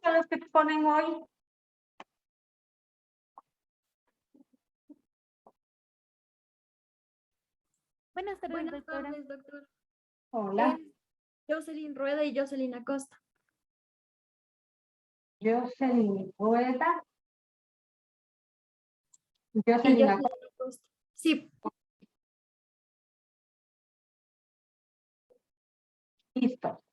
son los que exponen hoy? Buenas tardes, Buenas doctora. tardes, doctor. Hola, Jocelyn Rueda y Jocelyn Acosta. Jocelyn Rueda. Y Jocelyn Jocelyn Acosta. Acosta. Sí, Listo.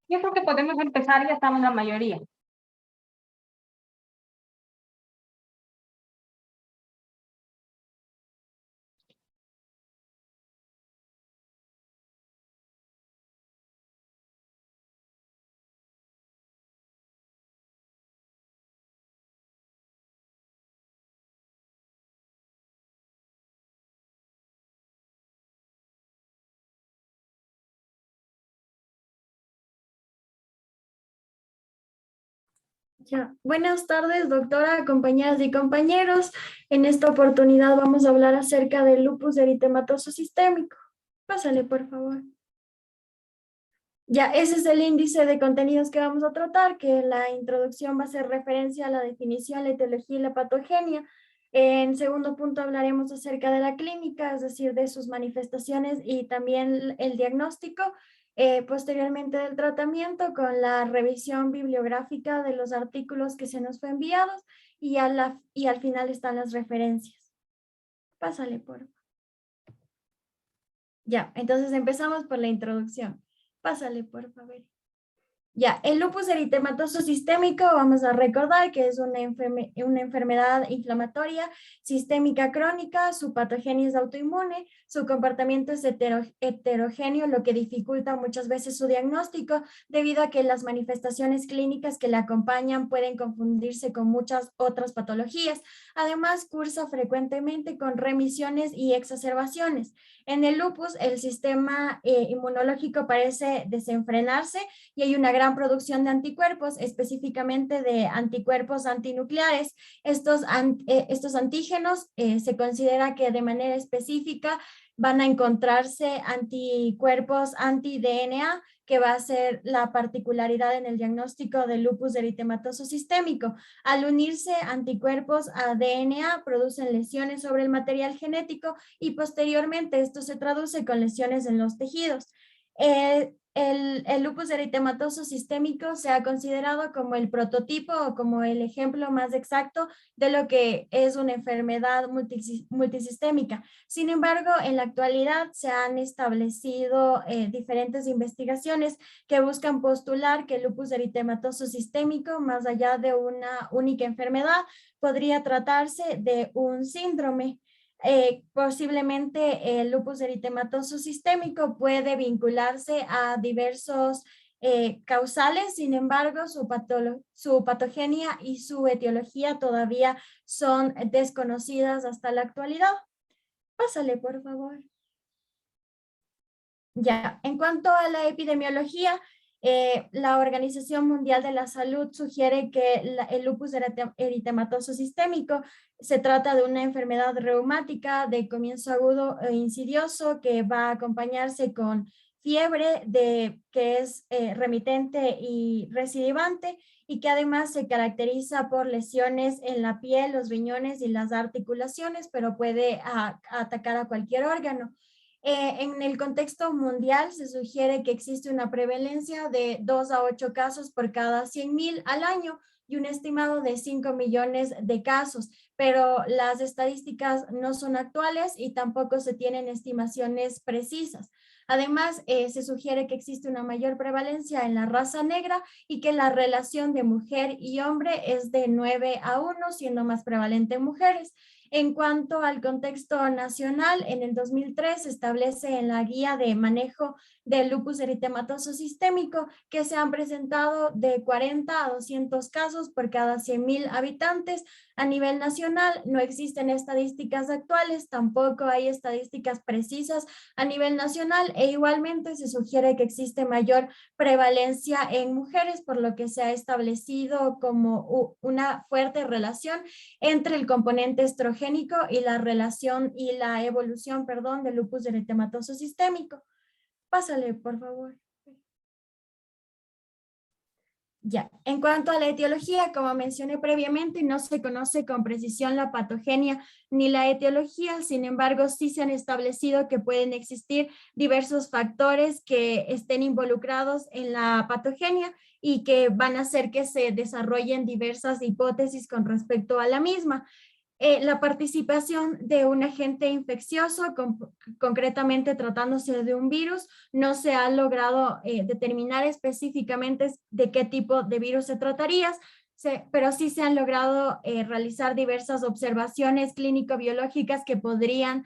Yo creo que podemos empezar, ya estamos la mayoría. ya. Buenas tardes, doctora, compañeras y compañeros. En esta oportunidad vamos a hablar acerca del lupus eritematoso sistémico. Pásale, por favor. Ya, ese es el índice de contenidos que vamos a tratar, que la introducción va a hacer referencia a la definición, la etiología y la patogenia. En segundo punto hablaremos acerca de la clínica, es decir, de sus manifestaciones y también el diagnóstico. Posteriormente del tratamiento con la revisión bibliográfica de los artículos que se nos fue enviados y al final están las referencias. Pásale, por favor. Ya, entonces empezamos por la introducción. Pásale, por favor. Ya, el lupus eritematoso sistémico, vamos a recordar que es una enfermedad inflamatoria sistémica crónica, su patogenia es autoinmune, su comportamiento es heterogéneo, lo que dificulta muchas veces su diagnóstico, debido a que las manifestaciones clínicas que le acompañan pueden confundirse con muchas otras patologías. Además, cursa frecuentemente con remisiones y exacerbaciones. En el lupus, el sistema inmunológico parece desenfrenarse y hay una gran producción de anticuerpos, específicamente de anticuerpos antinucleares. Estos antígenos se considera que de manera específica van a encontrarse anticuerpos anti-DNA, que va a ser la particularidad en el diagnóstico del lupus eritematoso sistémico. Al unirse anticuerpos a DNA, producen lesiones sobre el material genético y posteriormente esto se traduce con lesiones en los tejidos. El lupus eritematoso sistémico se ha considerado como el prototipo o como el ejemplo más exacto de lo que es una enfermedad multisistémica. Sin embargo, en la actualidad se han establecido diferentes investigaciones que buscan postular que el lupus eritematoso sistémico, más allá de una única enfermedad, podría tratarse de un síndrome. Posiblemente el lupus eritematoso sistémico puede vincularse a diversos causales, sin embargo, su patogenia y su etiología todavía son desconocidas hasta la actualidad. Pásale, por favor. Ya, en cuanto a la epidemiología, la Organización Mundial de la Salud sugiere que el lupus eritematoso sistémico se trata de una enfermedad reumática de comienzo agudo e insidioso que va a acompañarse con fiebre que es remitente y recidivante y que además se caracteriza por lesiones en la piel, los riñones y las articulaciones, pero puede atacar a cualquier órgano. En el contexto mundial se sugiere que existe una prevalencia de 2 a 8 casos por cada 100,000 al año y un estimado de 5 millones de casos, pero las estadísticas no son actuales y tampoco se tienen estimaciones precisas. Además, se sugiere que existe una mayor prevalencia en la raza negra y que la relación de mujer y hombre es de 9 a 1, siendo más prevalente en mujeres. En cuanto al contexto nacional, en el 2003 se establece en la guía de manejo del lupus eritematoso sistémico que se han presentado de 40 a 200 casos por cada 100.000 habitantes. A nivel nacional no existen estadísticas actuales, tampoco hay estadísticas precisas a nivel nacional e igualmente se sugiere que existe mayor prevalencia en mujeres, por lo que se ha establecido como una fuerte relación entre el componente estrogénico y la relación y la evolución, perdón, del lupus eritematoso sistémico. Pásale, por favor. Ya, en cuanto a la etiología, como mencioné previamente, no se conoce con precisión la patogenia ni la etiología, sin embargo, sí se han establecido que pueden existir diversos factores que estén involucrados en la patogenia y que van a hacer que se desarrollen diversas hipótesis con respecto a la misma. La participación de un agente infeccioso, concretamente tratándose de un virus, no se ha logrado determinar específicamente de qué tipo de virus se trataría, pero sí se han logrado realizar diversas observaciones clínico-biológicas que podrían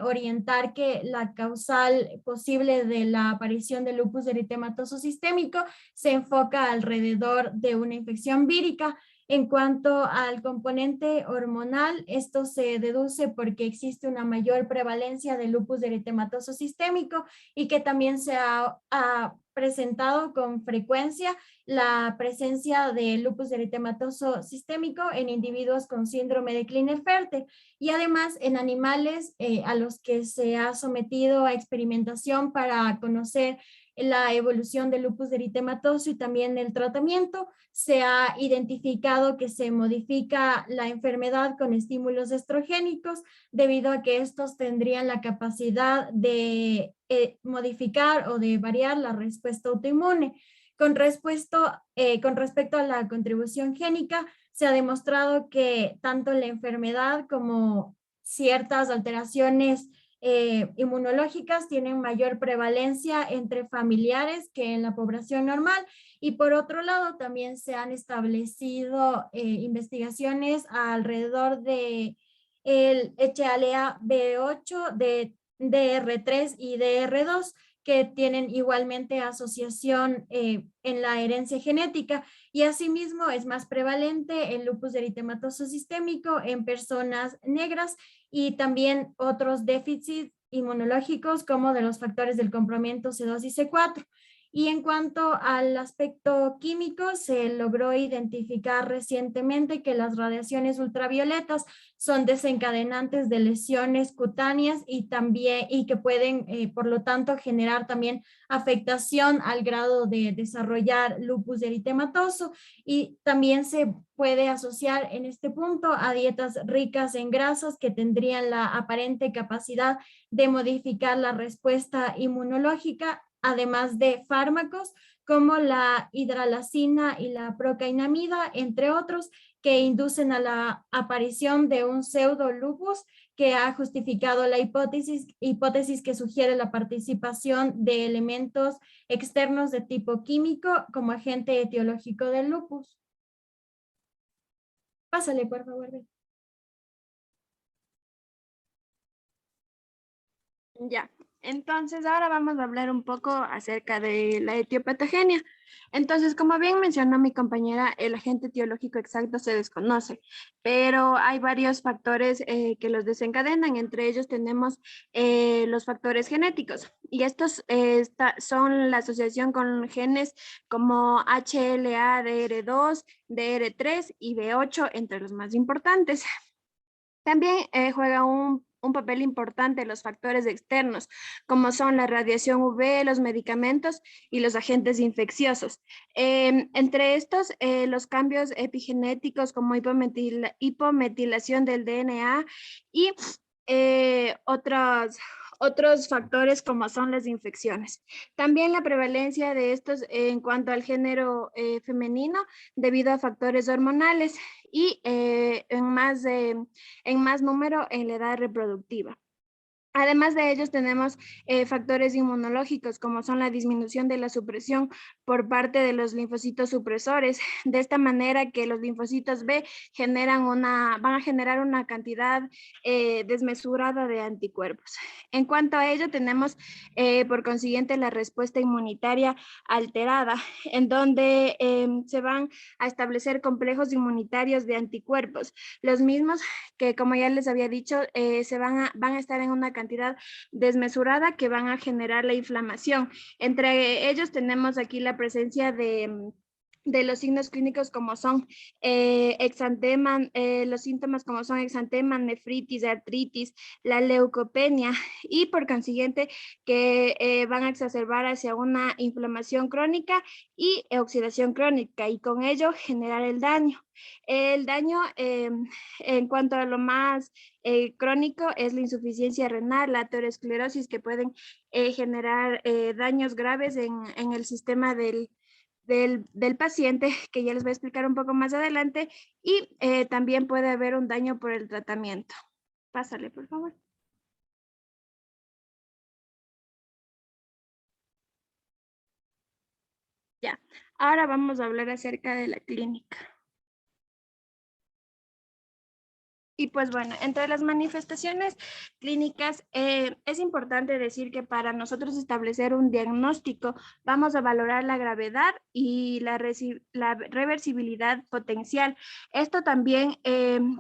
orientar que la causal posible de la aparición del lupus eritematoso sistémico se enfoca alrededor de una infección vírica. En cuanto al componente hormonal, esto se deduce porque existe una mayor prevalencia de lupus eritematoso sistémico y que también se ha presentado con frecuencia la presencia de lupus eritematoso sistémico en individuos con síndrome de Klinefelter y además en animales a los que se ha sometido a experimentación para conocer la evolución del lupus eritematoso y también el tratamiento. Se ha identificado que se modifica la enfermedad con estímulos estrogénicos debido a que estos tendrían la capacidad de modificar o de variar la respuesta autoinmune. Con respecto a la contribución génica, se ha demostrado que tanto la enfermedad como ciertas alteraciones inmunológicas tienen mayor prevalencia entre familiares que en la población normal. Y por otro lado, también se han establecido investigaciones alrededor de el HLA-B8, de DR3 y DR2, que tienen igualmente asociación en la herencia genética y asimismo es más prevalente el lupus eritematoso sistémico en personas negras y también otros déficits inmunológicos como de los factores del complemento C2 y C4. Y en cuanto al aspecto químico, se logró identificar recientemente que las radiaciones ultravioletas son desencadenantes de lesiones cutáneas y que pueden, por lo tanto, generar también afectación al grado de desarrollar lupus eritematoso y también se puede asociar en este punto a dietas ricas en grasas que tendrían la aparente capacidad de modificar la respuesta inmunológica, además de fármacos como la hidralazina y la procainamida, entre otros, que inducen a la aparición de un pseudolupus que ha justificado la hipótesis que sugiere la participación de elementos externos de tipo químico como agente etiológico del lupus. Pásale, por favor. Ya, entonces ahora vamos a hablar un poco acerca de la etiopatogenia. Entonces, como bien mencionó mi compañera, el agente etiológico exacto se desconoce, pero hay varios factores que los desencadenan. Entre ellos tenemos los factores genéticos y estos son la asociación con genes como HLA, DR2, DR3 y B8, entre los más importantes. También juega un papel importante los factores externos, como son la radiación UV, los medicamentos y los agentes infecciosos. Entre estos, los cambios epigenéticos como hipometilación del DNA y otros factores como son las infecciones. También la prevalencia de estos en cuanto al género femenino debido a factores hormonales y en más número en la edad reproductiva. Además de ellos tenemos factores inmunológicos como son la disminución de la supresión por parte de los linfocitos supresores. De esta manera que los linfocitos B van a generar una cantidad desmesurada de anticuerpos. En cuanto a ello tenemos por consiguiente la respuesta inmunitaria alterada, en donde se van a establecer complejos inmunitarios de anticuerpos. Los mismos que, como ya les había dicho, van a estar en una cantidad desmesurada que van a generar la inflamación. Entre ellos tenemos aquí la presencia de los signos clínicos como son exantema, los síntomas como son exantema, nefritis, artritis, la leucopenia y por consiguiente que van a exacerbar hacia una inflamación crónica y oxidación crónica y con ello generar el daño. El daño en cuanto a lo más crónico es la insuficiencia renal, la aterosclerosis que pueden generar daños graves en el sistema del paciente, que ya les voy a explicar un poco más adelante, y también puede haber un daño por el tratamiento. Pásale, por favor. Ya, ahora vamos a hablar acerca de la clínica. Y pues bueno, entre las manifestaciones clínicas es importante decir que para nosotros establecer un diagnóstico vamos a valorar la gravedad y la reversibilidad potencial. Esto también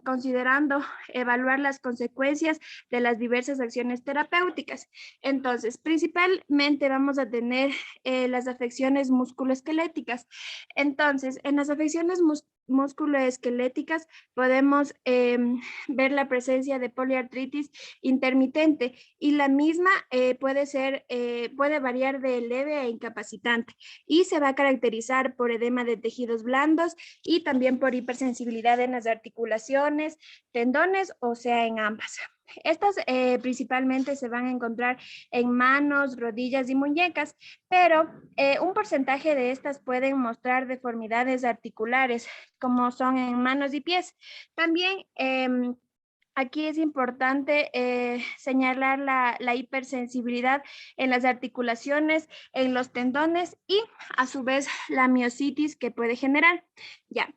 considerando evaluar las consecuencias de las diversas acciones terapéuticas. Entonces, principalmente vamos a tener las afecciones musculoesqueléticas. Entonces, en las afecciones musculoesqueléticas podemos ver la presencia de poliartritis intermitente y la misma puede variar de leve a incapacitante y se va a caracterizar por edema de tejidos blandos y también por hipersensibilidad en las articulaciones, tendones, o sea, en ambas. Estas principalmente se van a encontrar en manos, rodillas y muñecas, pero un porcentaje de estas pueden mostrar deformidades articulares, como son en manos y pies. También aquí es importante señalar la hipersensibilidad en las articulaciones, en los tendones y a su vez la miositis que puede generar. Ya.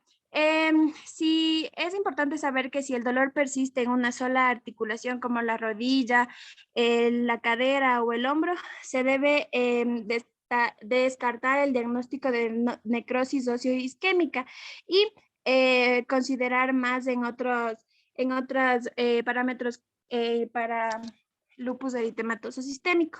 Sí, es importante saber que si el dolor persiste en una sola articulación como la rodilla, la cadera o el hombro, se debe descartar el diagnóstico de necrosis óseo-isquémica y considerar más en otros parámetros para lupus eritematoso sistémico.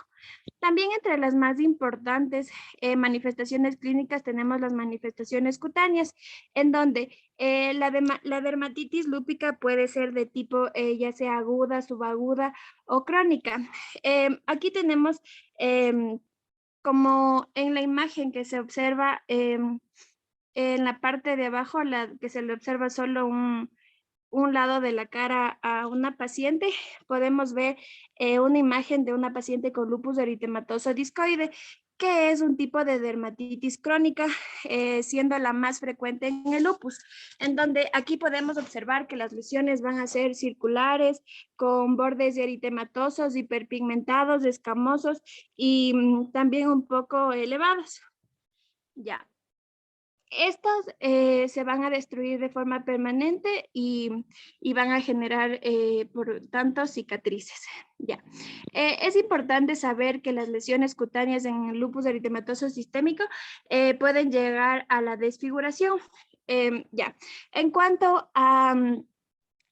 También entre las más importantes manifestaciones clínicas tenemos las manifestaciones cutáneas, en donde la dermatitis lúpica puede ser de tipo ya sea aguda, subaguda o crónica. Aquí tenemos como en la imagen que se observa en la parte de abajo, que se le observa solo un lado de la cara a una paciente, podemos ver una imagen de una paciente con lupus eritematoso discoide, que es un tipo de dermatitis crónica, siendo la más frecuente en el lupus, en donde aquí podemos observar que las lesiones van a ser circulares, con bordes eritematosos, hiperpigmentados, escamosos y también un poco elevados. Ya. Estos se van a destruir de forma permanente y van a generar, por tanto, cicatrices. Ya. Es importante saber que las lesiones cutáneas en el lupus eritematoso sistémico pueden llegar a la desfiguración. Ya. En cuanto a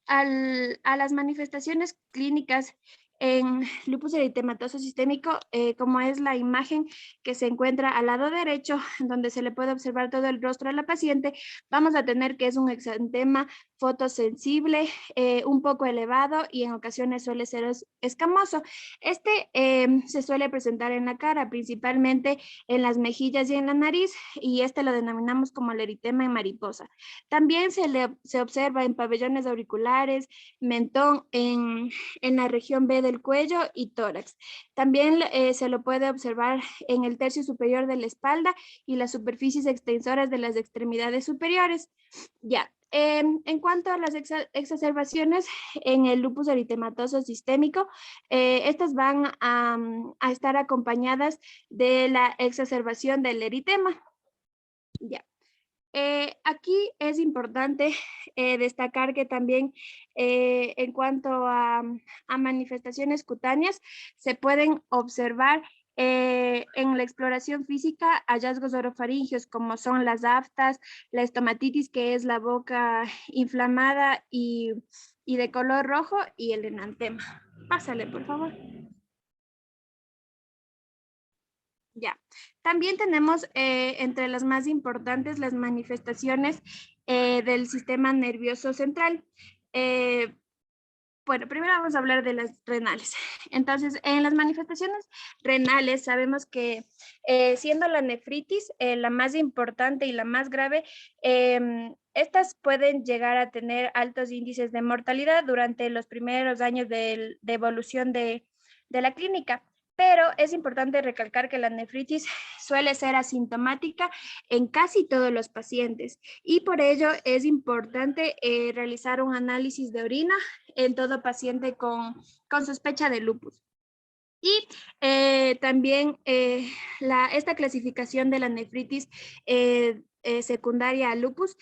las manifestaciones clínicas en lupus eritematoso sistémico, como es la imagen que se encuentra al lado derecho, donde se le puede observar todo el rostro a la paciente, vamos a tener que es un exantema fotosensible, un poco elevado y en ocasiones suele ser escamoso. Este se suele presentar en la cara, principalmente en las mejillas y en la nariz, y este lo denominamos como el eritema en mariposa. También se observa en pabellones auriculares, mentón, en la región B del cuello y tórax. También se lo puede observar en el tercio superior de la espalda y las superficies extensoras de las extremidades superiores. Ya, En cuanto a las exacerbaciones en el lupus eritematoso sistémico, estas van a estar acompañadas de la exacerbación del eritema. Ya. Aquí es importante destacar que también en cuanto a manifestaciones cutáneas se pueden observar en la exploración física hallazgos orofaringios como son las aftas, la estomatitis que es la boca inflamada y de color rojo y el enantema. Pásale, por favor. Ya. También tenemos entre las más importantes las manifestaciones del sistema nervioso central. Bueno, primero vamos a hablar de las renales. Entonces, en las manifestaciones renales sabemos que siendo la nefritis la más importante y la más grave, estas pueden llegar a tener altos índices de mortalidad durante los primeros años de evolución de la clínica. Pero es importante recalcar que la nefritis suele ser asintomática en casi todos los pacientes y por ello es importante realizar un análisis de orina en todo paciente con sospecha de lupus. Y también esta clasificación de la nefritis secundaria a lupus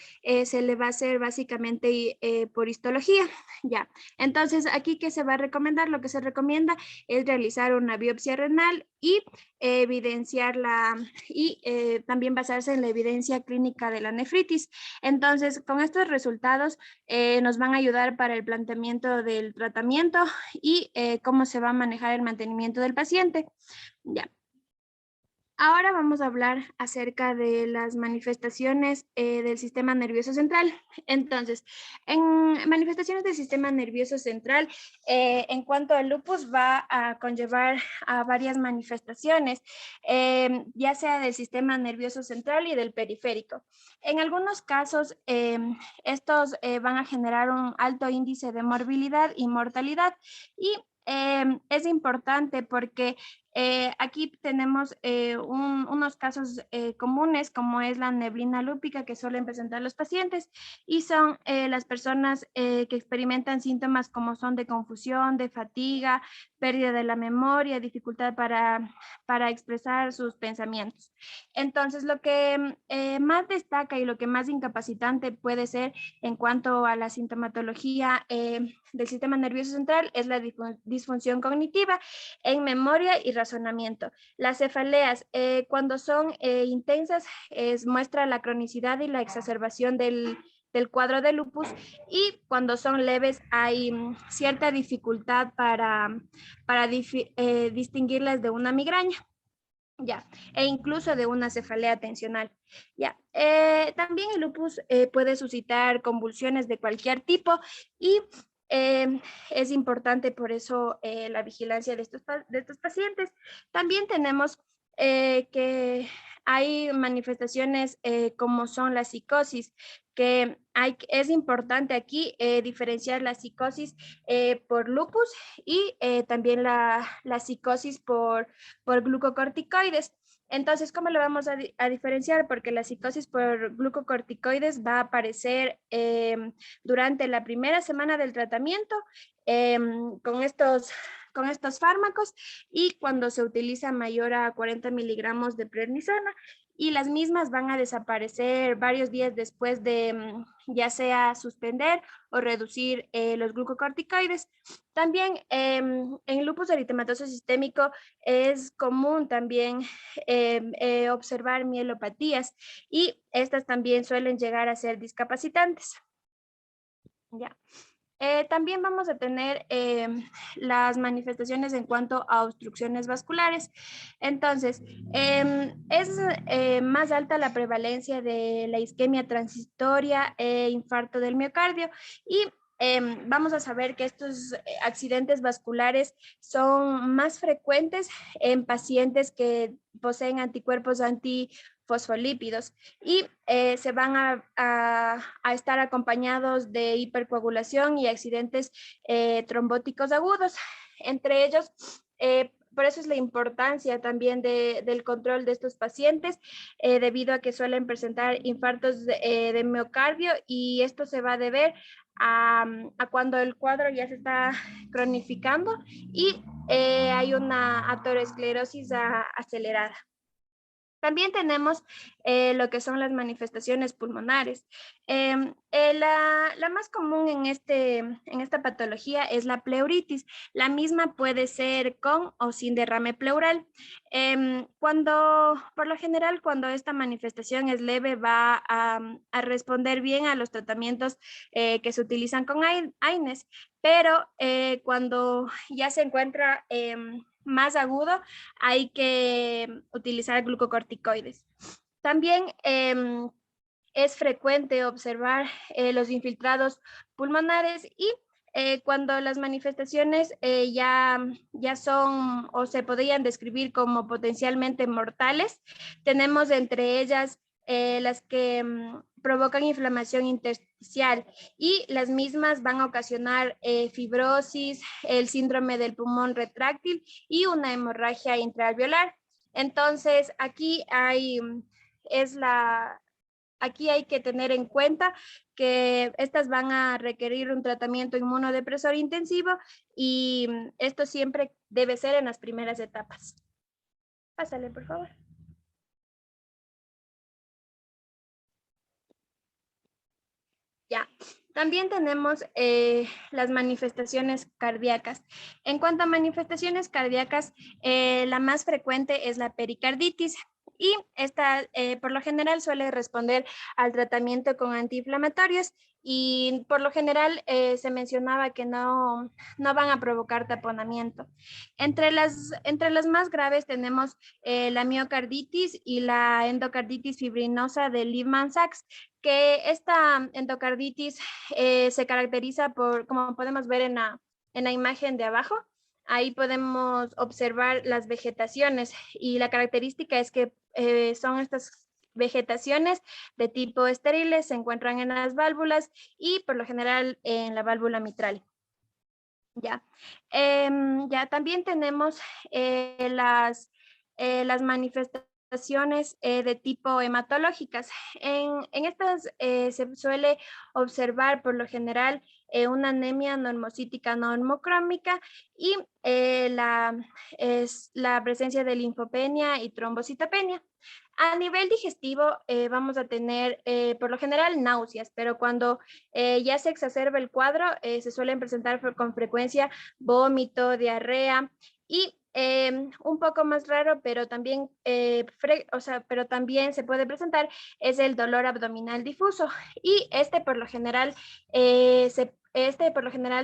se le va a hacer básicamente por histología. Ya. Entonces, aquí, ¿qué se va a recomendar? Lo que se recomienda es realizar una biopsia renal y evidenciarla y también basarse en la evidencia clínica de la nefritis. Entonces, con estos resultados nos van a ayudar para el planteamiento del tratamiento y cómo se va a manejar el mantenimiento del paciente. Ya. Ahora vamos a hablar acerca de las manifestaciones del sistema nervioso central. Entonces, en manifestaciones del sistema nervioso central, en cuanto al lupus, va a conllevar a varias manifestaciones, ya sea del sistema nervioso central y del periférico. En algunos casos, estos van a generar un alto índice de morbilidad y mortalidad y es importante porque aquí tenemos unos casos comunes como es la neblina lúpica que suelen presentar los pacientes y son las personas que experimentan síntomas como son de confusión, de fatiga, pérdida de la memoria, dificultad para expresar sus pensamientos. Entonces, lo que más destaca y lo que más incapacitante puede ser en cuanto a la sintomatología del sistema nervioso central es la disfunción cognitiva en memoria y razonamiento. Las cefaleas, cuando son intensas, muestra la cronicidad y la exacerbación del cuadro de lupus y cuando son leves hay cierta dificultad para distinguirlas de una migraña. Ya, e incluso de una cefalea tensional. Ya, también el lupus puede suscitar convulsiones de cualquier tipo y es importante por eso la vigilancia de estos pacientes. También tenemos que hay manifestaciones como son la psicosis, que es importante aquí diferenciar la psicosis por lupus y también la psicosis por glucocorticoides. Entonces, ¿cómo lo vamos a diferenciar? Porque la psicosis por glucocorticoides va a aparecer durante la primera semana del tratamiento con estos fármacos y cuando se utiliza mayor a 40 miligramos de prednisona y las mismas van a desaparecer varios días después de ya sea suspender o reducir los glucocorticoides. También en lupus eritematoso sistémico es común también observar mielopatías y estas también suelen llegar a ser discapacitantes. Ya. También vamos a tener las manifestaciones en cuanto a obstrucciones vasculares. Entonces, es más alta la prevalencia de la isquemia transitoria e infarto del miocardio y vamos a saber que estos accidentes vasculares son más frecuentes en pacientes que poseen anticuerpos antifosfolípidos y se van a estar acompañados de hipercoagulación y accidentes trombóticos agudos. Entre ellos por eso es la importancia también del control de estos pacientes, debido a que suelen presentar infartos de miocardio, y esto se va a deber a cuando el cuadro ya se está cronificando y hay una aterosclerosis acelerada. También tenemos lo que son las manifestaciones pulmonares. La más común en esta patología es la pleuritis. La misma puede ser con o sin derrame pleural. Por lo general, cuando esta manifestación es leve, va a responder bien a los tratamientos que se utilizan con AINES, pero cuando ya se encuentra más agudo, hay que utilizar glucocorticoides. También es frecuente observar los infiltrados pulmonares y cuando las manifestaciones ya son o se podrían describir como potencialmente mortales, tenemos entre ellas las que provocan inflamación intersticial, y las mismas van a ocasionar fibrosis, el síndrome del pulmón retráctil y una hemorragia intraalveolar. Entonces, aquí hay que tener en cuenta que estas van a requerir un tratamiento inmunodepresor intensivo, y esto siempre debe ser en las primeras etapas. Pásale, por favor. Ya, también tenemos las manifestaciones cardíacas. En cuanto a manifestaciones cardíacas, la más frecuente es la pericarditis, y esta por lo general suele responder al tratamiento con antiinflamatorios, y por lo general se mencionaba que no van a provocar taponamiento. Entre las más graves tenemos la miocarditis y la endocarditis fibrinosa de Lehmann-Sachs, que esta endocarditis se caracteriza por, como podemos ver en la imagen de abajo, ahí podemos observar las vegetaciones, y la característica es que son estas vegetaciones de tipo estériles, se encuentran en las válvulas y por lo general en la válvula mitral. Ya, ya también tenemos las manifestaciones de tipo hematológicas. En estas se suele observar por lo general una anemia normocítica normocrómica y la presencia de linfopenia y trombocitopenia. A nivel digestivo vamos a tener por lo general náuseas, pero cuando ya se exacerba el cuadro, se suelen presentar con frecuencia vómito, diarrea y un poco más raro, pero también, pero también se puede presentar, es el dolor abdominal difuso, y este por lo general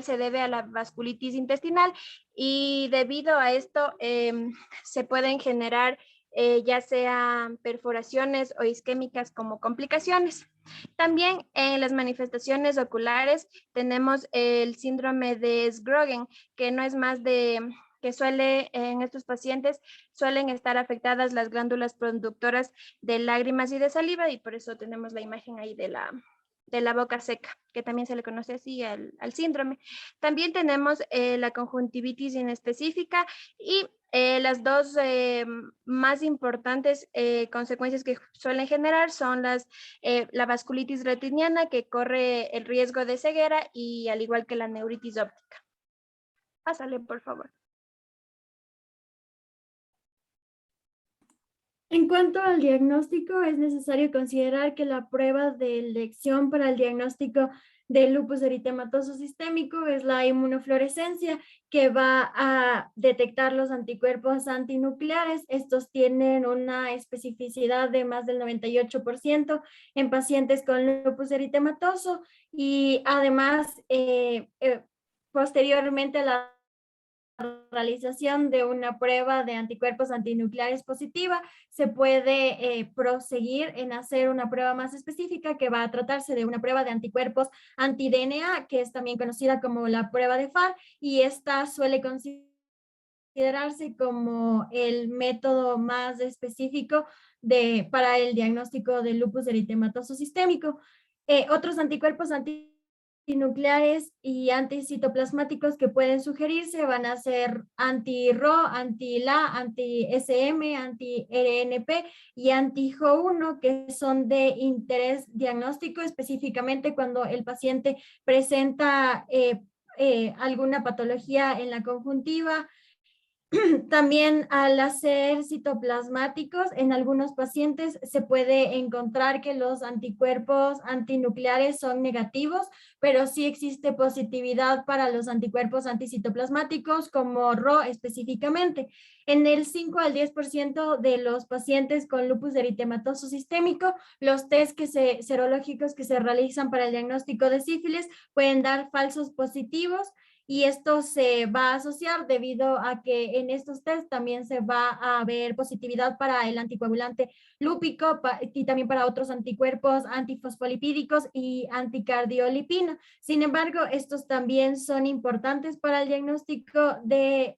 se debe a la vasculitis intestinal, y debido a esto se pueden generar ya sean perforaciones o isquémicas como complicaciones. También en las manifestaciones oculares tenemos el síndrome de Sjögren, que no es más que en estos pacientes suelen estar afectadas las glándulas productoras de lágrimas y de saliva, y por eso tenemos la imagen ahí de la boca seca, que también se le conoce así al síndrome. También tenemos la conjuntivitis inespecífica, y las dos más importantes consecuencias que suelen generar son la vasculitis retiniana, que corre el riesgo de ceguera, y al igual que la neuritis óptica. Pásale, por favor. En cuanto al diagnóstico, es necesario considerar que la prueba de elección para el diagnóstico del lupus eritematoso sistémico es la inmunofluorescencia, que va a detectar los anticuerpos antinucleares. Estos tienen una especificidad de más del 98% en pacientes con lupus eritematoso, y además posteriormente a la realización de una prueba de anticuerpos antinucleares positiva, se puede proseguir en hacer una prueba más específica, que va a tratarse de una prueba de anticuerpos anti-DNA, que es también conocida como la prueba de FAR, y esta suele considerarse como el método más específico para el diagnóstico del lupus eritematoso sistémico. Otros anticuerpos antinucleares y anticitoplasmáticos que pueden sugerirse van a ser anti-RO, anti-LA, anti-SM, anti-RNP y anti-HO1, que son de interés diagnóstico, específicamente cuando el paciente presenta alguna patología en la conjuntiva. También al hacer citoplasmáticos, en algunos pacientes se puede encontrar que los anticuerpos antinucleares son negativos, pero sí existe positividad para los anticuerpos anticitoplasmáticos como RO específicamente. En el 5 al 10% de los pacientes con lupus eritematoso sistémico, los test serológicos que se realizan para el diagnóstico de sífilis pueden dar falsos positivos, y esto se va a asociar debido a que en estos test también se va a ver positividad para el anticoagulante lúpico y también para otros anticuerpos antifosfolipídicos y anticardiolipina. Sin embargo, estos también son importantes para el diagnóstico de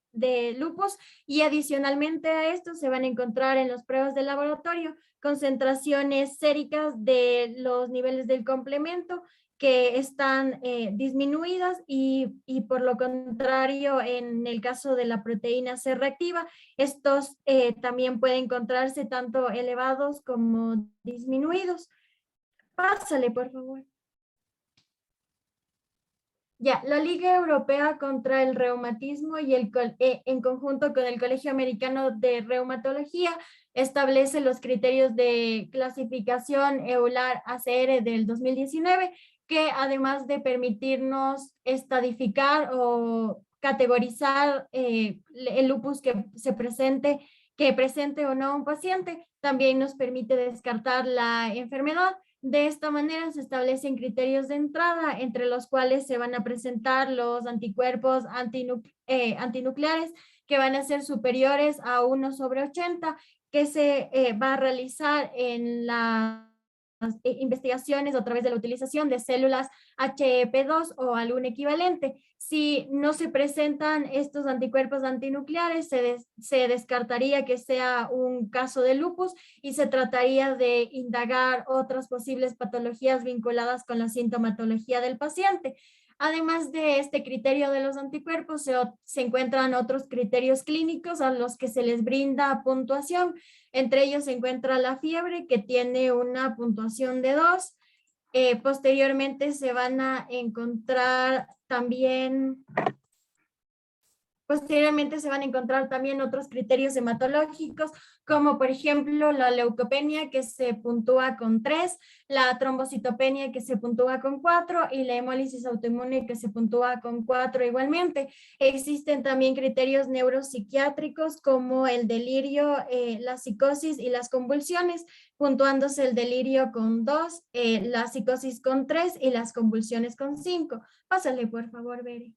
lupus, y adicionalmente a esto se van a encontrar en las pruebas de laboratorio concentraciones séricas de los niveles del complemento que están disminuidas, y por lo contrario, en el caso de la proteína C reactiva, estos también pueden encontrarse tanto elevados como disminuidos. Pásale, por favor. Ya, la Liga Europea contra el Reumatismo y en conjunto con el Colegio Americano de Reumatología establece los criterios de clasificación EULAR-ACR del 2019, que además de permitirnos estadificar o categorizar el lupus que presente o no un paciente, también nos permite descartar la enfermedad. De esta manera se establecen criterios de entrada, entre los cuales se van a presentar los anticuerpos antinucleares que van a ser superiores a 1/80, que se va a realizar en las investigaciones a través de la utilización de células HEP2 o algún equivalente. Si no se presentan estos anticuerpos antinucleares, se descartaría que sea un caso de lupus y se trataría de indagar otras posibles patologías vinculadas con la sintomatología del paciente. Además de este criterio de los anticuerpos, se encuentran otros criterios clínicos a los que se les brinda puntuación. Entre ellos se encuentra la fiebre, que tiene una puntuación de 2. Posteriormente se van a encontrar también... Posteriormente se van a encontrar también otros criterios hematológicos, como por ejemplo la leucopenia, que se puntúa con 3, la trombocitopenia, que se puntúa con 4, y la hemólisis autoinmune, que se puntúa con 4 igualmente. Existen también criterios neuropsiquiátricos como el delirio, la psicosis y las convulsiones, puntuándose el delirio con 2, la psicosis con 3 y las convulsiones con 5. Pásale, por favor, Bere.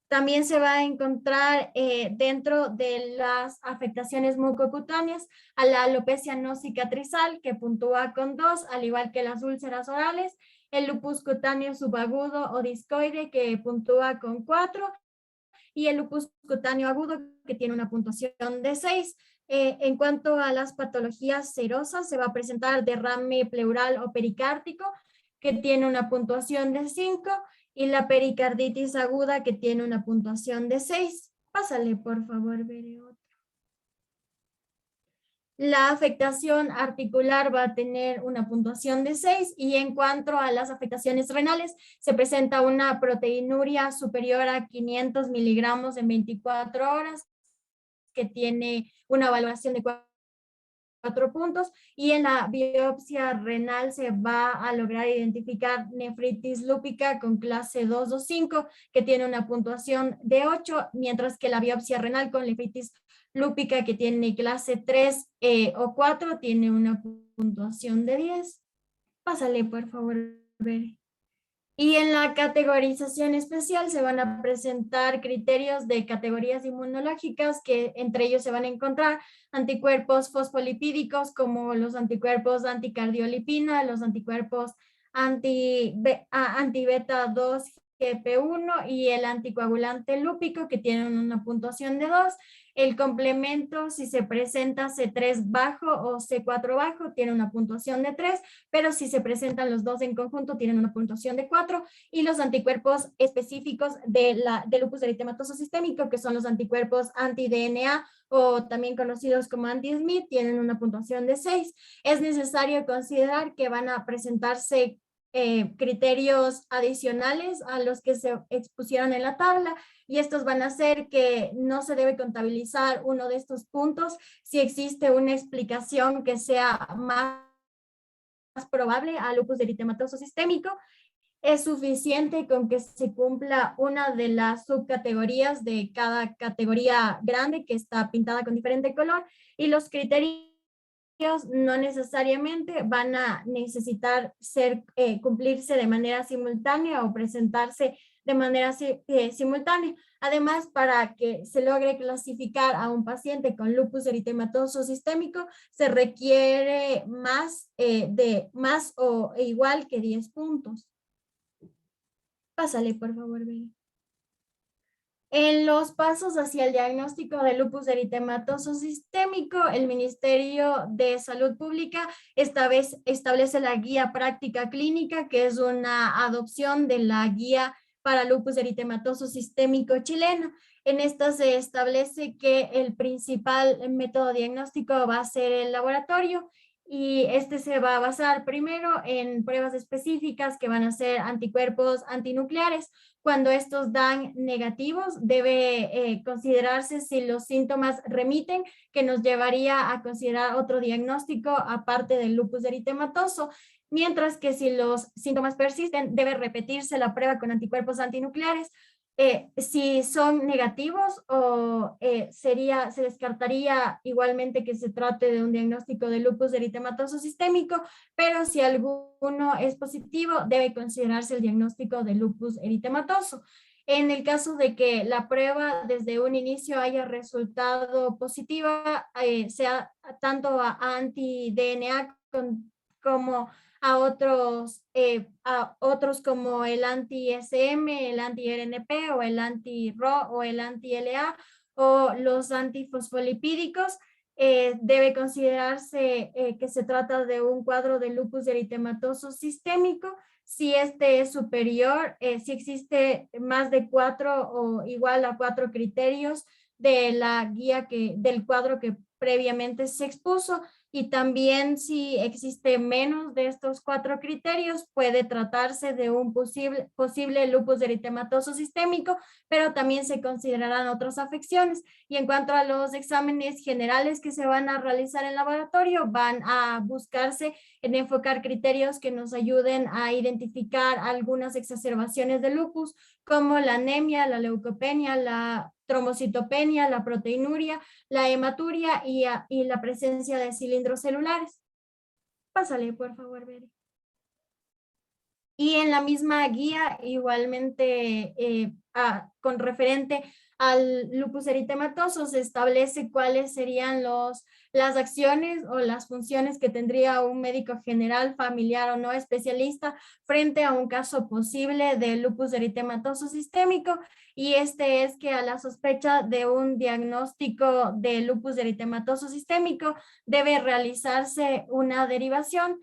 También se va a encontrar dentro de las afectaciones mucocutáneas a la alopecia no cicatrizal, que puntúa con 2, al igual que las úlceras orales, el lupus cutáneo subagudo o discoide, que puntúa con 4, y el lupus cutáneo agudo, que tiene una puntuación de 6. En cuanto a las patologías serosas, se va a presentar derrame pleural o pericárdico, que tiene una puntuación de 5, y la pericarditis aguda, que tiene una puntuación de 6. Pásale, por favor, Bere, otro. La afectación articular va a tener una puntuación de 6, y en cuanto a las afectaciones renales, se presenta una proteinuria superior a 500 miligramos en 24 horas, que tiene una evaluación de 4 puntos, y en la biopsia renal se va a lograr identificar nefritis lúpica con clase 2 o 5, que tiene una puntuación de 8, mientras que la biopsia renal con nefritis lúpica, que tiene clase 3 o 4, tiene una puntuación de 10. Pásale, por favor, Bere. Y en la categorización especial se van a presentar criterios de categorías inmunológicas, que entre ellos se van a encontrar anticuerpos fosfolipídicos como los anticuerpos anticardiolipina, los anticuerpos anti-beta 2 P1 y el anticoagulante lúpico que tienen una puntuación de 2. El complemento, si se presenta C3 bajo o C4 bajo, tiene una puntuación de 3, pero si se presentan los dos en conjunto, tienen una puntuación de 4. Y los anticuerpos específicos de lupus eritematoso sistémico, que son los anticuerpos anti-DNA o también conocidos como anti-SMIT, tienen una puntuación de 6. Es necesario considerar que van a presentarse criterios adicionales a los que se expusieron en la tabla, y estos van a ser que no se debe contabilizar uno de estos puntos si existe una explicación que sea más probable a lupus eritematoso sistémico. Es suficiente con que se cumpla una de las subcategorías de cada categoría grande que está pintada con diferente color, y los criterios no necesariamente van a necesitar cumplirse de manera simultánea o presentarse de manera simultánea. Además, para que se logre clasificar a un paciente con lupus eritematoso sistémico, se requiere más o igual que 10 puntos. Pásale, por favor, Bea. En los pasos hacia el diagnóstico de lupus eritematoso sistémico, el Ministerio de Salud Pública establece la guía práctica clínica, que es una adopción de la guía para lupus eritematoso sistémico chileno. En esta se establece que el principal método diagnóstico va a ser el laboratorio, y este se va a basar primero en pruebas específicas que van a ser anticuerpos antinucleares. Cuando estos dan negativos, debe considerarse si los síntomas remiten, que nos llevaría a considerar otro diagnóstico aparte del lupus eritematoso. Mientras que si los síntomas persisten, debe repetirse la prueba con anticuerpos antinucleares. Si son negativos, se descartaría igualmente que se trate de un diagnóstico de lupus eritematoso sistémico, pero si alguno es positivo, debe considerarse el diagnóstico de lupus eritematoso. En el caso de que la prueba desde un inicio haya resultado positiva, sea tanto a anti-DNA como a otros como el anti-SM, el anti-RNP o el anti-RO o el anti-LA o los antifosfolipídicos, debe considerarse que se trata de un cuadro de lupus eritematoso sistémico. Si este es superior, si existe más de 4 o igual a 4 criterios de la guía del cuadro que previamente se expuso, y también si existe menos de estos 4 criterios, puede tratarse de un posible lupus eritematoso sistémico, pero también se considerarán otras afecciones. Y en cuanto a los exámenes generales que se van a realizar en laboratorio, van a buscarse en enfocar criterios que nos ayuden a identificar algunas exacerbaciones de lupus, como la anemia, la leucopenia, la trombocitopenia, la proteinuria, la hematuria y la presencia de cilindros celulares. Pásale, por favor, Bere. Y en la misma guía, igualmente con referente al lupus eritematoso, se establece cuáles serían las acciones o las funciones que tendría un médico general, familiar o no especialista frente a un caso posible de lupus eritematoso sistémico. Y este es que a la sospecha de un diagnóstico de lupus eritematoso sistémico debe realizarse una derivación,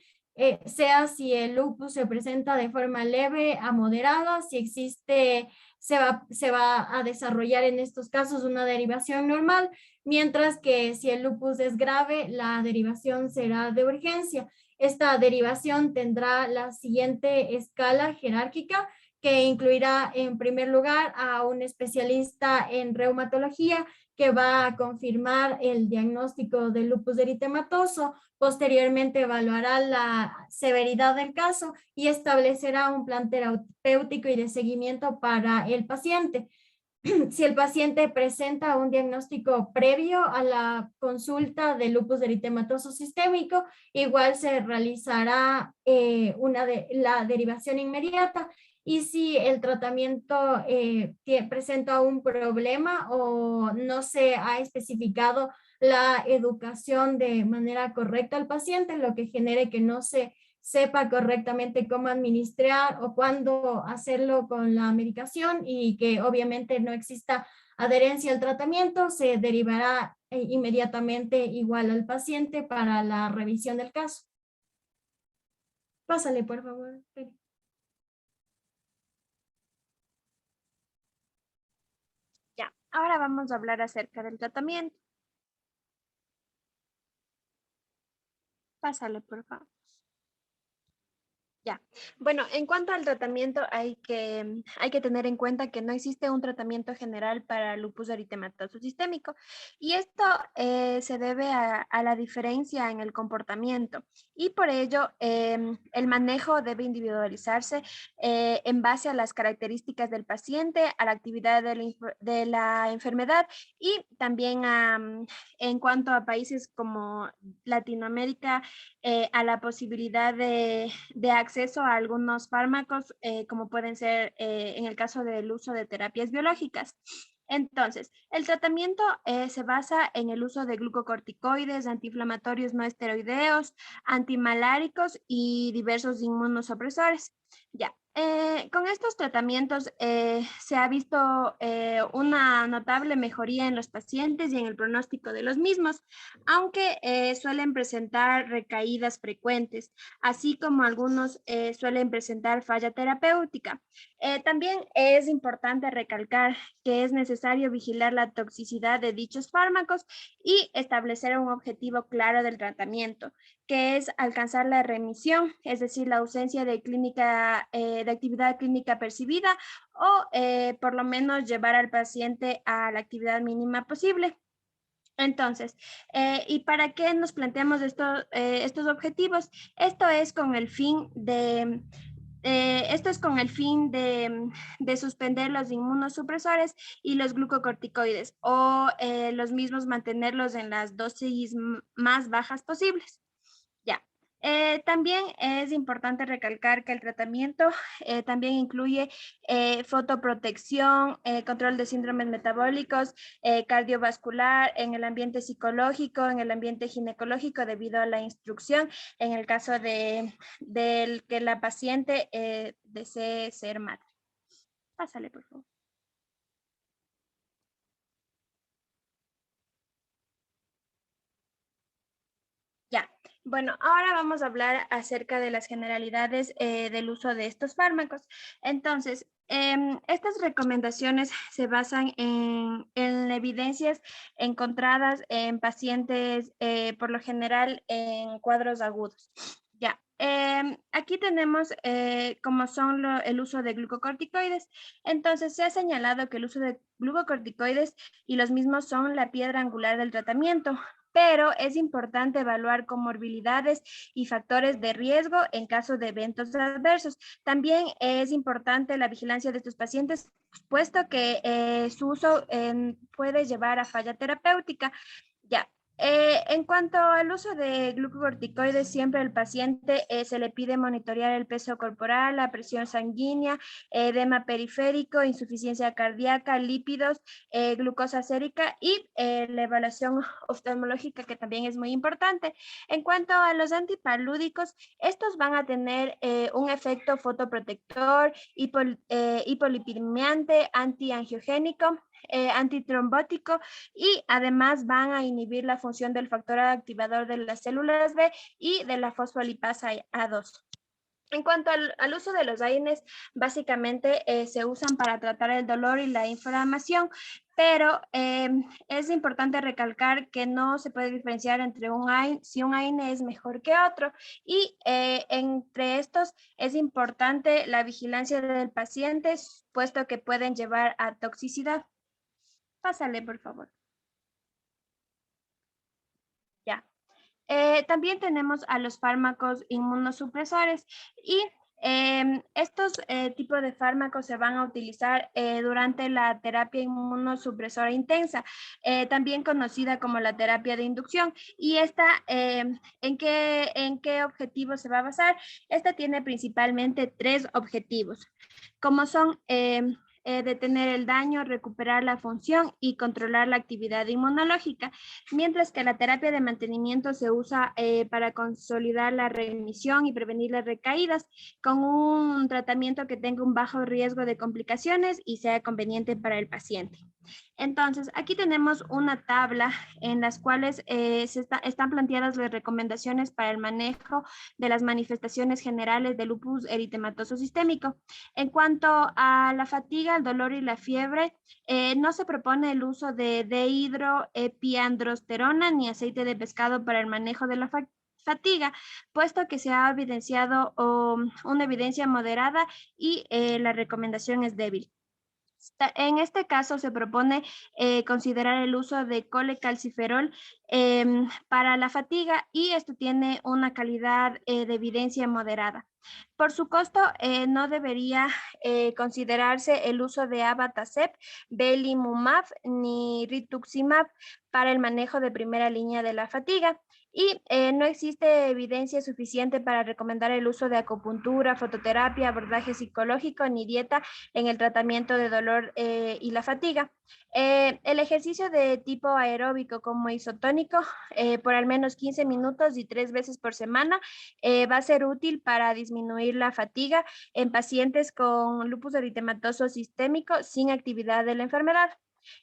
sea si el lupus se presenta de forma leve a moderada, si existe, se va a desarrollar en estos casos una derivación normal, mientras que si el lupus es grave, la derivación será de urgencia. Esta derivación tendrá la siguiente escala jerárquica, que incluirá en primer lugar a un especialista en reumatología que va a confirmar el diagnóstico de lupus eritematoso. Posteriormente evaluará la severidad del caso y establecerá un plan terapéutico y de seguimiento para el paciente. Si el paciente presenta un diagnóstico previo a la consulta de lupus eritematoso sistémico, igual se realizará la derivación inmediata. Y si el tratamiento presenta un problema o no se ha especificado la educación de manera correcta al paciente, lo que genere que no se sepa correctamente cómo administrar o cuándo hacerlo con la medicación y que obviamente no exista adherencia al tratamiento, se derivará inmediatamente igual al paciente para la revisión del caso. Pásale, por favor. Peri. Ya, ahora vamos a hablar acerca del tratamiento. Pásale, por favor. Ya, bueno, en cuanto al tratamiento, hay que tener en cuenta que no existe un tratamiento general para lupus eritematoso sistémico y esto se debe a la diferencia en el comportamiento y por ello el manejo debe individualizarse en base a las características del paciente, a la actividad de la enfermedad y también en cuanto a países como Latinoamérica, a la posibilidad de acceso a algunos fármacos, como pueden ser en el caso del uso de terapias biológicas. Entonces, el tratamiento se basa en el uso de glucocorticoides, antiinflamatorios no esteroideos, antimaláricos y diversos inmunosupresores. Ya, con estos tratamientos se ha visto una notable mejoría en los pacientes y en el pronóstico de los mismos, aunque suelen presentar recaídas frecuentes, así como algunos suelen presentar falla terapéutica. También es importante recalcar que es necesario vigilar la toxicidad de dichos fármacos y establecer un objetivo claro del tratamiento, que es alcanzar la remisión, es decir, la ausencia de de actividad clínica percibida o por lo menos llevar al paciente a la actividad mínima posible. Entonces, ¿y para qué nos planteamos estos objetivos? Esto es con el fin de suspender los inmunosupresores y los glucocorticoides o los mismos mantenerlos en las dosis más bajas posibles. Ya. También es importante recalcar que el tratamiento también incluye fotoprotección, control de síndromes metabólicos, cardiovascular, en el ambiente psicológico, en el ambiente ginecológico, debido a la instrucción en el caso del que la paciente desee ser madre. Pásale, por favor. Ya, bueno, ahora vamos a hablar acerca de las generalidades del uso de estos fármacos. Entonces, estas recomendaciones se basan en evidencias encontradas en pacientes, por lo general, en cuadros agudos. Ya, aquí tenemos como son el uso de glucocorticoides. Entonces, se ha señalado que el uso de glucocorticoides y los mismos son la piedra angular del tratamiento, pero es importante evaluar comorbilidades y factores de riesgo en caso de eventos adversos. También es importante la vigilancia de estos pacientes, puesto que su uso puede llevar a falla terapéutica. Ya. En cuanto al uso de glucocorticoides, siempre al paciente se le pide monitorear el peso corporal, la presión sanguínea, edema periférico, insuficiencia cardíaca, lípidos, glucosa sérica y la evaluación oftalmológica, que también es muy importante. En cuanto a los antipalúdicos, estos van a tener un efecto fotoprotector, hipolipidemiante, antiangiogénico, antitrombótico y además van a inhibir la función del factor activador de las células B y de la fosfolipasa A2. En cuanto al uso de los AINES, básicamente se usan para tratar el dolor y la inflamación, pero es importante recalcar que no se puede diferenciar entre si un AINE es mejor que otro, y entre estos es importante la vigilancia del paciente, puesto que pueden llevar a toxicidad. Pásale, por favor. Ya. También tenemos a los fármacos inmunosupresores y estos tipos de fármacos se van a utilizar durante la terapia inmunosupresora intensa, también conocida como la terapia de inducción. Y esta, ¿en qué objetivo se va a basar? Esta tiene principalmente tres objetivos, como son detener el daño, recuperar la función y controlar la actividad inmunológica, mientras que la terapia de mantenimiento se usa para consolidar la remisión y prevenir las recaídas con un tratamiento que tenga un bajo riesgo de complicaciones y sea conveniente para el paciente. Entonces, aquí tenemos una tabla en las cuales están planteadas las recomendaciones para el manejo de las manifestaciones generales del lupus eritematoso sistémico. En cuanto a la fatiga, el dolor y la fiebre, no se propone el uso de dehidroepiandrosterona ni aceite de pescado para el manejo de la fatiga, puesto que se ha evidenciado una evidencia moderada y la recomendación es débil. En este caso se propone considerar el uso de colecalciferol para la fatiga y esto tiene una calidad de evidencia moderada. Por su costo, no debería considerarse el uso de abatacept, belimumab ni rituximab para el manejo de primera línea de la fatiga. Y no existe evidencia suficiente para recomendar el uso de acupuntura, fototerapia, abordaje psicológico ni dieta en el tratamiento de dolor y la fatiga. El ejercicio de tipo aeróbico como isotónico por al menos 15 minutos y 3 veces por semana va a ser útil para disminuir la fatiga en pacientes con lupus eritematoso sistémico sin actividad de la enfermedad.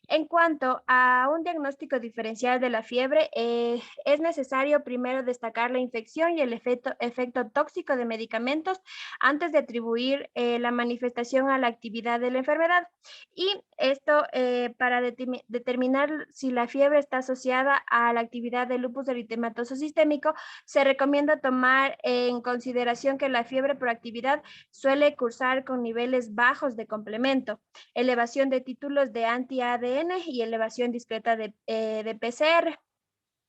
En cuanto a un diagnóstico diferencial de la fiebre, es necesario primero destacar la infección y el efecto tóxico de medicamentos antes de atribuir la manifestación a la actividad de la enfermedad. Y esto para determinar si la fiebre está asociada a la actividad del lupus eritematoso sistémico, se recomienda tomar en consideración que la fiebre por actividad suele cursar con niveles bajos de complemento, elevación de títulos de anti-ADN y elevación discreta de PCR.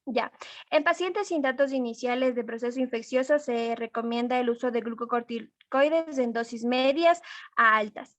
Ya, en pacientes sin datos iniciales de proceso infeccioso se recomienda el uso de glucocorticoides en dosis medias a altas.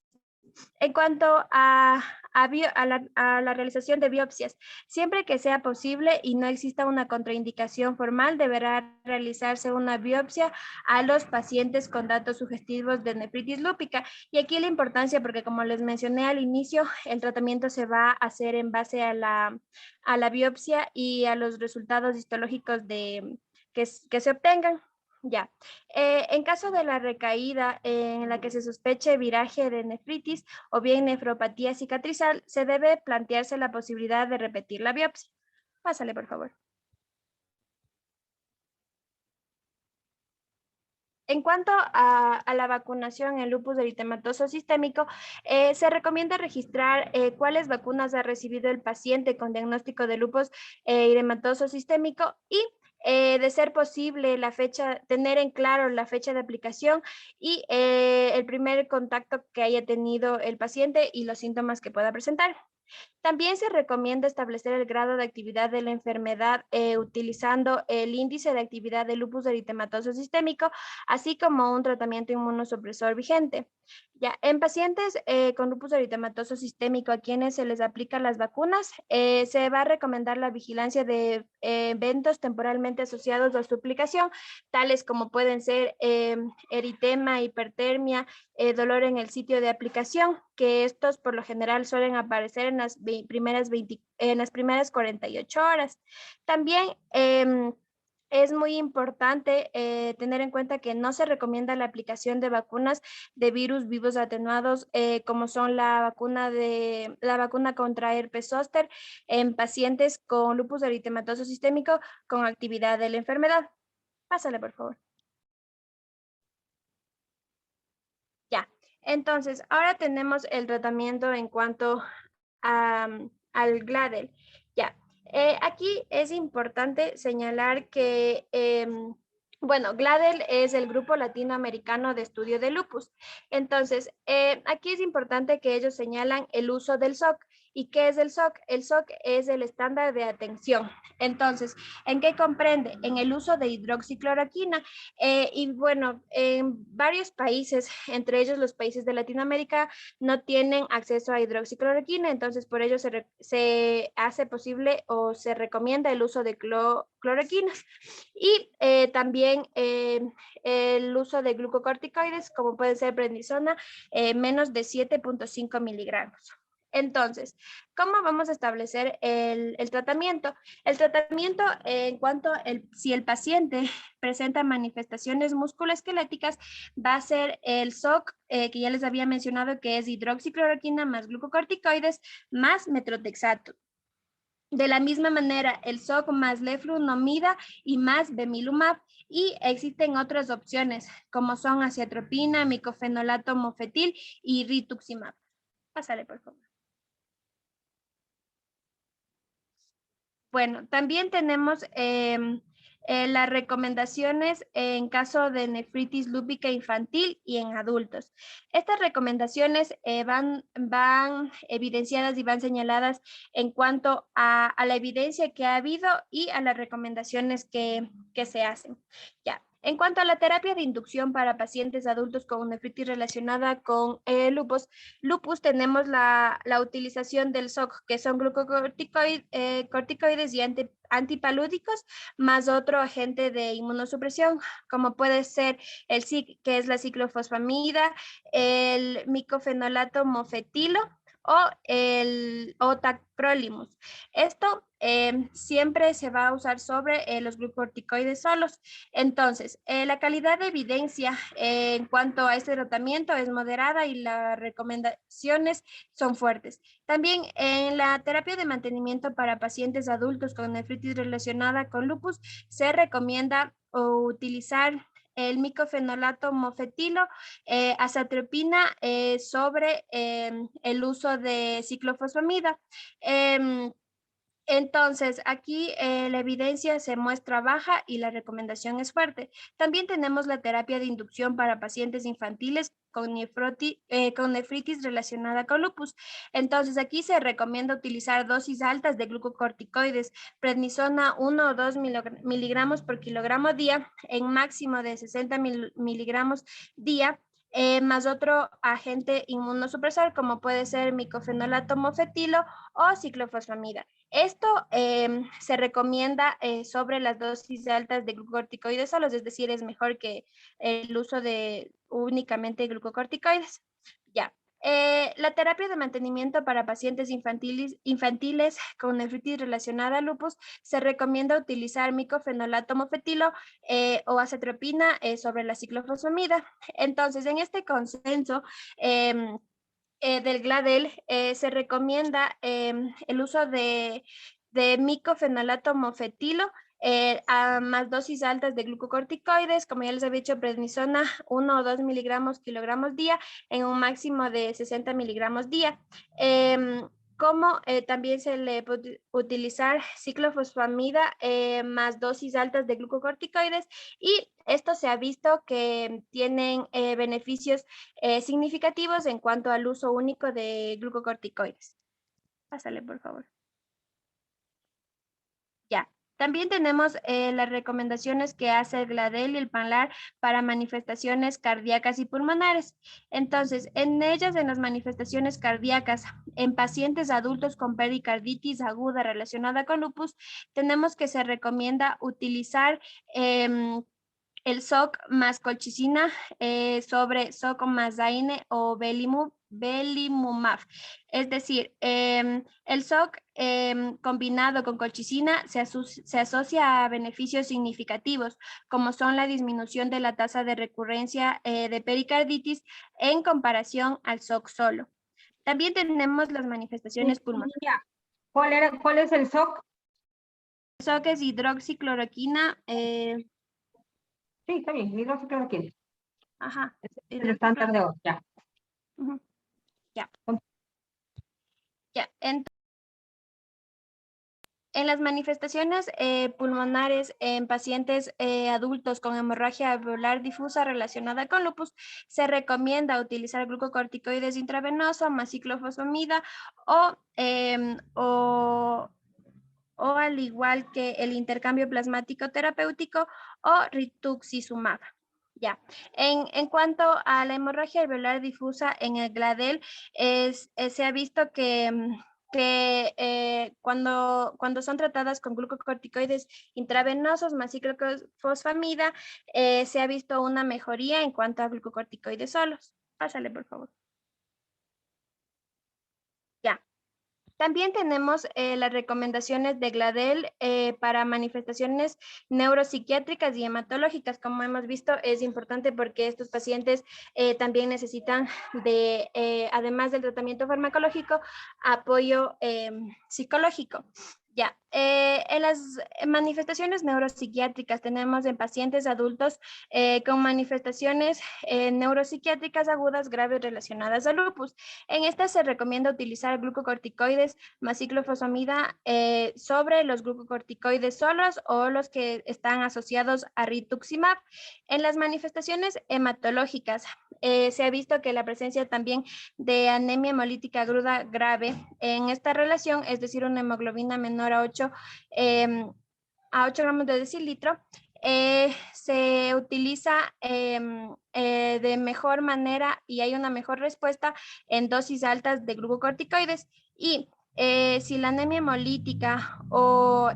En cuanto a la realización de biopsias, siempre que sea posible y no exista una contraindicación formal, deberá realizarse una biopsia a los pacientes con datos sugestivos de nefritis lúpica. Y aquí la importancia, porque como les mencioné al inicio, el tratamiento se va a hacer en base a la biopsia y a los resultados histológicos que se obtengan. Ya, en caso de la recaída en la que se sospeche viraje de nefritis o bien nefropatía cicatrizal, se debe plantearse la posibilidad de repetir la biopsia. Pásale, por favor. En cuanto a la vacunación en lupus eritematoso sistémico, se recomienda registrar cuáles vacunas ha recibido el paciente con diagnóstico de lupus eritematoso sistémico y de ser posible tener en claro la fecha de aplicación y el primer contacto que haya tenido el paciente y los síntomas que pueda presentar. También se recomienda establecer el grado de actividad de la enfermedad utilizando el índice de actividad de lupus eritematoso sistémico, así como un tratamiento inmunosupresor vigente. Ya, en pacientes con lupus eritematoso sistémico a quienes se les aplican las vacunas, se va a recomendar la vigilancia de eventos temporalmente asociados a su aplicación, tales como pueden ser eritema, hipertermia, dolor en el sitio de aplicación, que estos por lo general suelen aparecer en las primeras 48 horas. También es muy importante tener en cuenta que no se recomienda la aplicación de vacunas de virus vivos atenuados como son la vacuna contra herpes zóster en pacientes con lupus eritematoso sistémico con actividad de la enfermedad. Pásale, por favor. Ya, entonces, ahora tenemos el tratamiento en cuanto al GLADEL. Ya, aquí es importante señalar que, bueno, GLADEL es el Grupo Latinoamericano de Estudio de Lupus. Entonces, aquí es importante que ellos señalan el uso del SOC ¿Y qué es el SOC? El SOC es el estándar de atención. Entonces, ¿en qué comprende? En el uso de hidroxicloroquina. Y bueno, en varios países, entre ellos los países de Latinoamérica, no tienen acceso a hidroxicloroquina, entonces por ello se hace posible o se recomienda el uso de cloroquinas. Y también el uso de glucocorticoides, como puede ser prednisona, menos de 7.5 miligramos. Entonces, ¿cómo vamos a establecer el tratamiento? El tratamiento en cuanto si el paciente presenta manifestaciones musculoesqueléticas, va a ser el SOC, que ya les había mencionado, que es hidroxicloroquina más glucocorticoides más metrotexato. De la misma manera, el SOC más leflunomida y más bemilumab. Y existen otras opciones, como son aciatropina, micofenolato mofetil y rituximab. Pásale, por favor. Bueno, también tenemos las recomendaciones en caso de nefritis lúpica infantil y en adultos. Estas recomendaciones van evidenciadas y van señaladas en cuanto a la evidencia que ha habido y a las recomendaciones que se hacen. Ya. En cuanto a la terapia de inducción para pacientes adultos con nefritis relacionada con lupus, tenemos la utilización del SOC, que son glucocorticoides y antipalúdicos, más otro agente de inmunosupresión, como puede ser el SIC, que es la ciclofosfamida, el micofenolato mofetilo o el tacrolimus. Esto siempre se va a usar sobre los glucocorticoides solos. Entonces, la calidad de evidencia en cuanto a este tratamiento es moderada y las recomendaciones son fuertes. También en la terapia de mantenimiento para pacientes adultos con nefritis relacionada con lupus se recomienda utilizar el micofenolato mofetilo, azathioprina sobre el uso de ciclofosfamida. Entonces, aquí la evidencia se muestra baja y la recomendación es fuerte. También tenemos la terapia de inducción para pacientes infantiles con nefritis relacionada con lupus. Entonces, aquí se recomienda utilizar dosis altas de glucocorticoides, prednisona 1 o 2 miligramos por kilogramo día, en máximo de 60 miligramos día, más otro agente inmunosupresor, como puede ser micofenolato mofetilo o ciclofosfamida. Esto se recomienda sobre las dosis altas de glucocorticoides solos, es decir, es mejor que el uso de únicamente glucocorticoides. Ya. La terapia de mantenimiento para pacientes infantiles con nefritis relacionada a lupus se recomienda utilizar micofenolato mofetilo o azathioprina sobre la ciclofosfamida. Entonces, en este consenso del GLADEL se recomienda el uso de micofenolato mofetilo a más dosis altas de glucocorticoides, como ya les había dicho, prednisona 1 o 2 miligramos kilogramos día en un máximo de 60 miligramos día. Como también se le puede utilizar ciclofosfamida más dosis altas de glucocorticoides, y esto se ha visto que tienen beneficios significativos en cuanto al uso único de glucocorticoides. Pásale, por favor. Ya. También tenemos las recomendaciones que hace el GLADEL y el PANLAR para manifestaciones cardíacas y pulmonares. Entonces, en ellas, en las manifestaciones cardíacas, en pacientes adultos con pericarditis aguda relacionada con lupus, tenemos que se recomienda utilizar el SOC más colchicina sobre SOC más AINE o belimumab. Es decir, el SOC combinado con colchicina se asocia a beneficios significativos, como son la disminución de la tasa de recurrencia de pericarditis en comparación al SOC solo. También tenemos las manifestaciones pulmonares. ¿Cuál es el SOC? El SOC es hidroxicloroquina. Sí, está bien, hidroxicloroquina. Ajá. Es el estándar de hoy, ya. Uh-huh. Ya. Ya. En las manifestaciones pulmonares en pacientes adultos con hemorragia alveolar difusa relacionada con lupus, se recomienda utilizar glucocorticoides intravenoso, más ciclofosfamida o al igual que el intercambio plasmático terapéutico o rituximab. Ya. En cuanto a la hemorragia alveolar difusa en el GLADEL, se ha visto que cuando son tratadas con glucocorticoides intravenosos más ciclofosfamida, se ha visto una mejoría en cuanto a glucocorticoides solos. Pásale, por favor. Ya. También tenemos las recomendaciones de GLADEL para manifestaciones neuropsiquiátricas y hematológicas. Como hemos visto, es importante porque estos pacientes también necesitan además del tratamiento farmacológico, apoyo psicológico. Ya, en las manifestaciones neuropsiquiátricas tenemos en pacientes adultos con manifestaciones neuropsiquiátricas agudas graves relacionadas al lupus. En estas se recomienda utilizar glucocorticoides más ciclofosfamida sobre los glucocorticoides solos o los que están asociados a rituximab. En las manifestaciones hematológicas se ha visto que la presencia también de anemia hemolítica aguda grave en esta relación, es decir, una hemoglobina menor a 8 gramos de decilitro, se utiliza de mejor manera y hay una mejor respuesta en dosis altas de glucocorticoides. Y si la anemia hemolítica o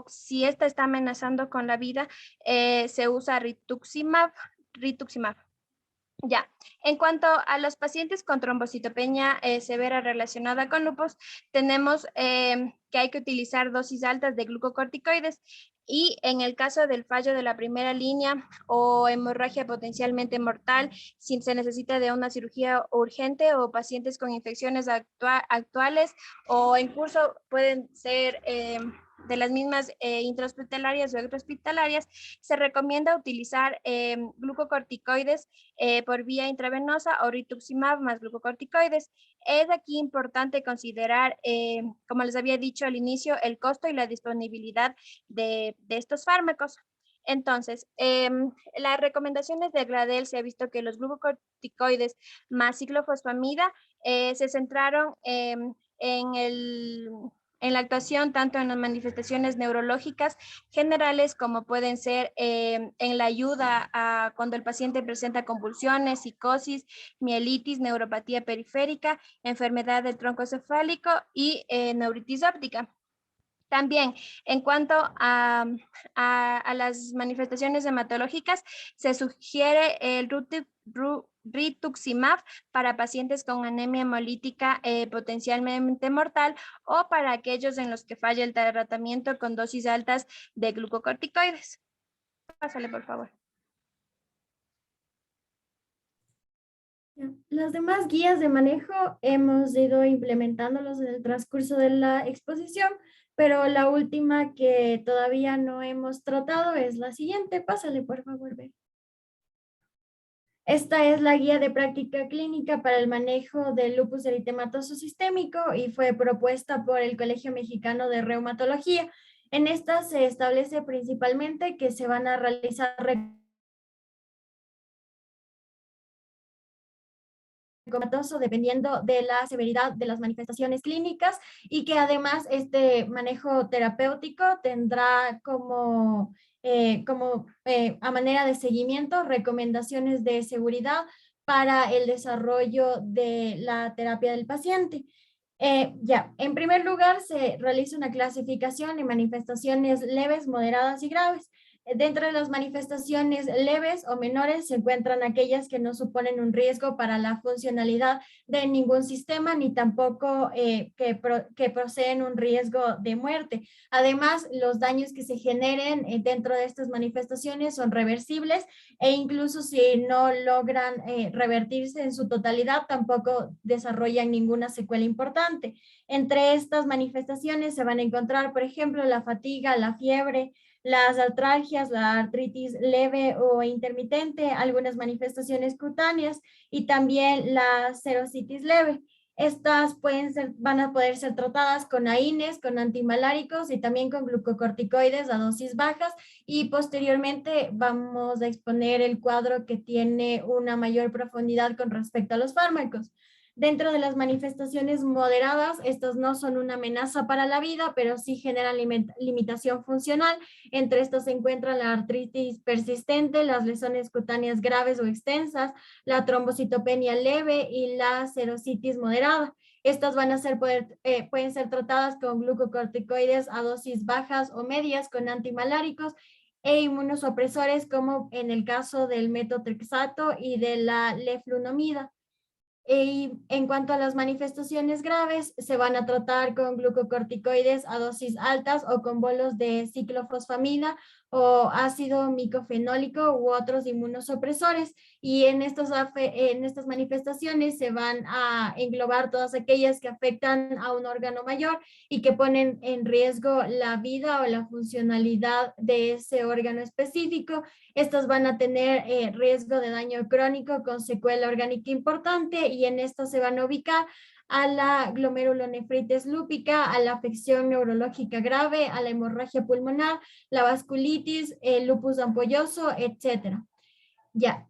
si esta está amenazando con la vida, se usa rituximab. Ya, en cuanto a los pacientes con trombocitopenia severa relacionada con lupus, tenemos que hay que utilizar dosis altas de glucocorticoides y en el caso del fallo de la primera línea o hemorragia potencialmente mortal, si se necesita de una cirugía urgente o pacientes con infecciones actuales o en curso pueden ser de las mismas intrahospitalarias o extrahospitalarias, se recomienda utilizar glucocorticoides por vía intravenosa o rituximab más glucocorticoides. Es aquí importante considerar, como les había dicho al inicio, el costo y la disponibilidad de estos fármacos. Entonces, las recomendaciones de GLADEL se ha visto que los glucocorticoides más ciclofosfamida se centraron en la actuación tanto en las manifestaciones neurológicas generales como pueden ser en la ayuda a cuando el paciente presenta convulsiones, psicosis, mielitis, neuropatía periférica, enfermedad del tronco cefálico y neuritis óptica. También, en cuanto a las manifestaciones hematológicas, se sugiere el rituximab para pacientes con anemia hemolítica potencialmente mortal o para aquellos en los que falla el tratamiento con dosis altas de glucocorticoides. Pásale, por favor. Las demás guías de manejo hemos ido implementándolos en el transcurso de la exposición, pero la última que todavía no hemos tratado es la siguiente. Pásale, por favor, Ver. Esta es la guía de práctica clínica para el manejo del lupus eritematoso sistémico y fue propuesta por el Colegio Mexicano de Reumatología. En esta se establece principalmente que se van a realizar dependiendo de la severidad de las manifestaciones clínicas y que además este manejo terapéutico tendrá como a manera de seguimiento recomendaciones de seguridad para el desarrollo de la terapia del paciente. En primer lugar, se realiza una clasificación de manifestaciones leves, moderadas y graves. Dentro de las manifestaciones leves o menores se encuentran aquellas que no suponen un riesgo para la funcionalidad de ningún sistema ni tampoco que poseen un riesgo de muerte. Además, los daños que se generen dentro de estas manifestaciones son reversibles e incluso si no logran revertirse en su totalidad, tampoco desarrollan ninguna secuela importante. Entre estas manifestaciones se van a encontrar, por ejemplo, la fatiga, la fiebre, las artralgias, la artritis leve o intermitente, algunas manifestaciones cutáneas y también la serositis leve. Estas van a poder ser tratadas con AINES, con antimaláricos y también con glucocorticoides a dosis bajas, y posteriormente vamos a exponer el cuadro que tiene una mayor profundidad con respecto a los fármacos. Dentro de las manifestaciones moderadas, estas no son una amenaza para la vida, pero sí generan limitación funcional. Entre estas se encuentran la artritis persistente, las lesiones cutáneas graves o extensas, la trombocitopenia leve y la serositis moderada. Estas pueden ser tratadas con glucocorticoides a dosis bajas o medias, con antimaláricos e inmunosupresores, como en el caso del metotrexato y de la leflunomida. Y en cuanto a las manifestaciones graves, se van a tratar con glucocorticoides a dosis altas o con bolos de ciclofosfamida o ácido micofenólico u otros inmunosupresores. Y en estas manifestaciones se van a englobar todas aquellas que afectan a un órgano mayor y que ponen en riesgo la vida o la funcionalidad de ese órgano específico. Estas van a tener riesgo de daño crónico con secuela orgánica importante, y en esto se van a ubicar a la glomerulonefritis lúpica, a la afección neurológica grave, a la hemorragia pulmonar, la vasculitis, el lupus ampolloso, etc. Ya,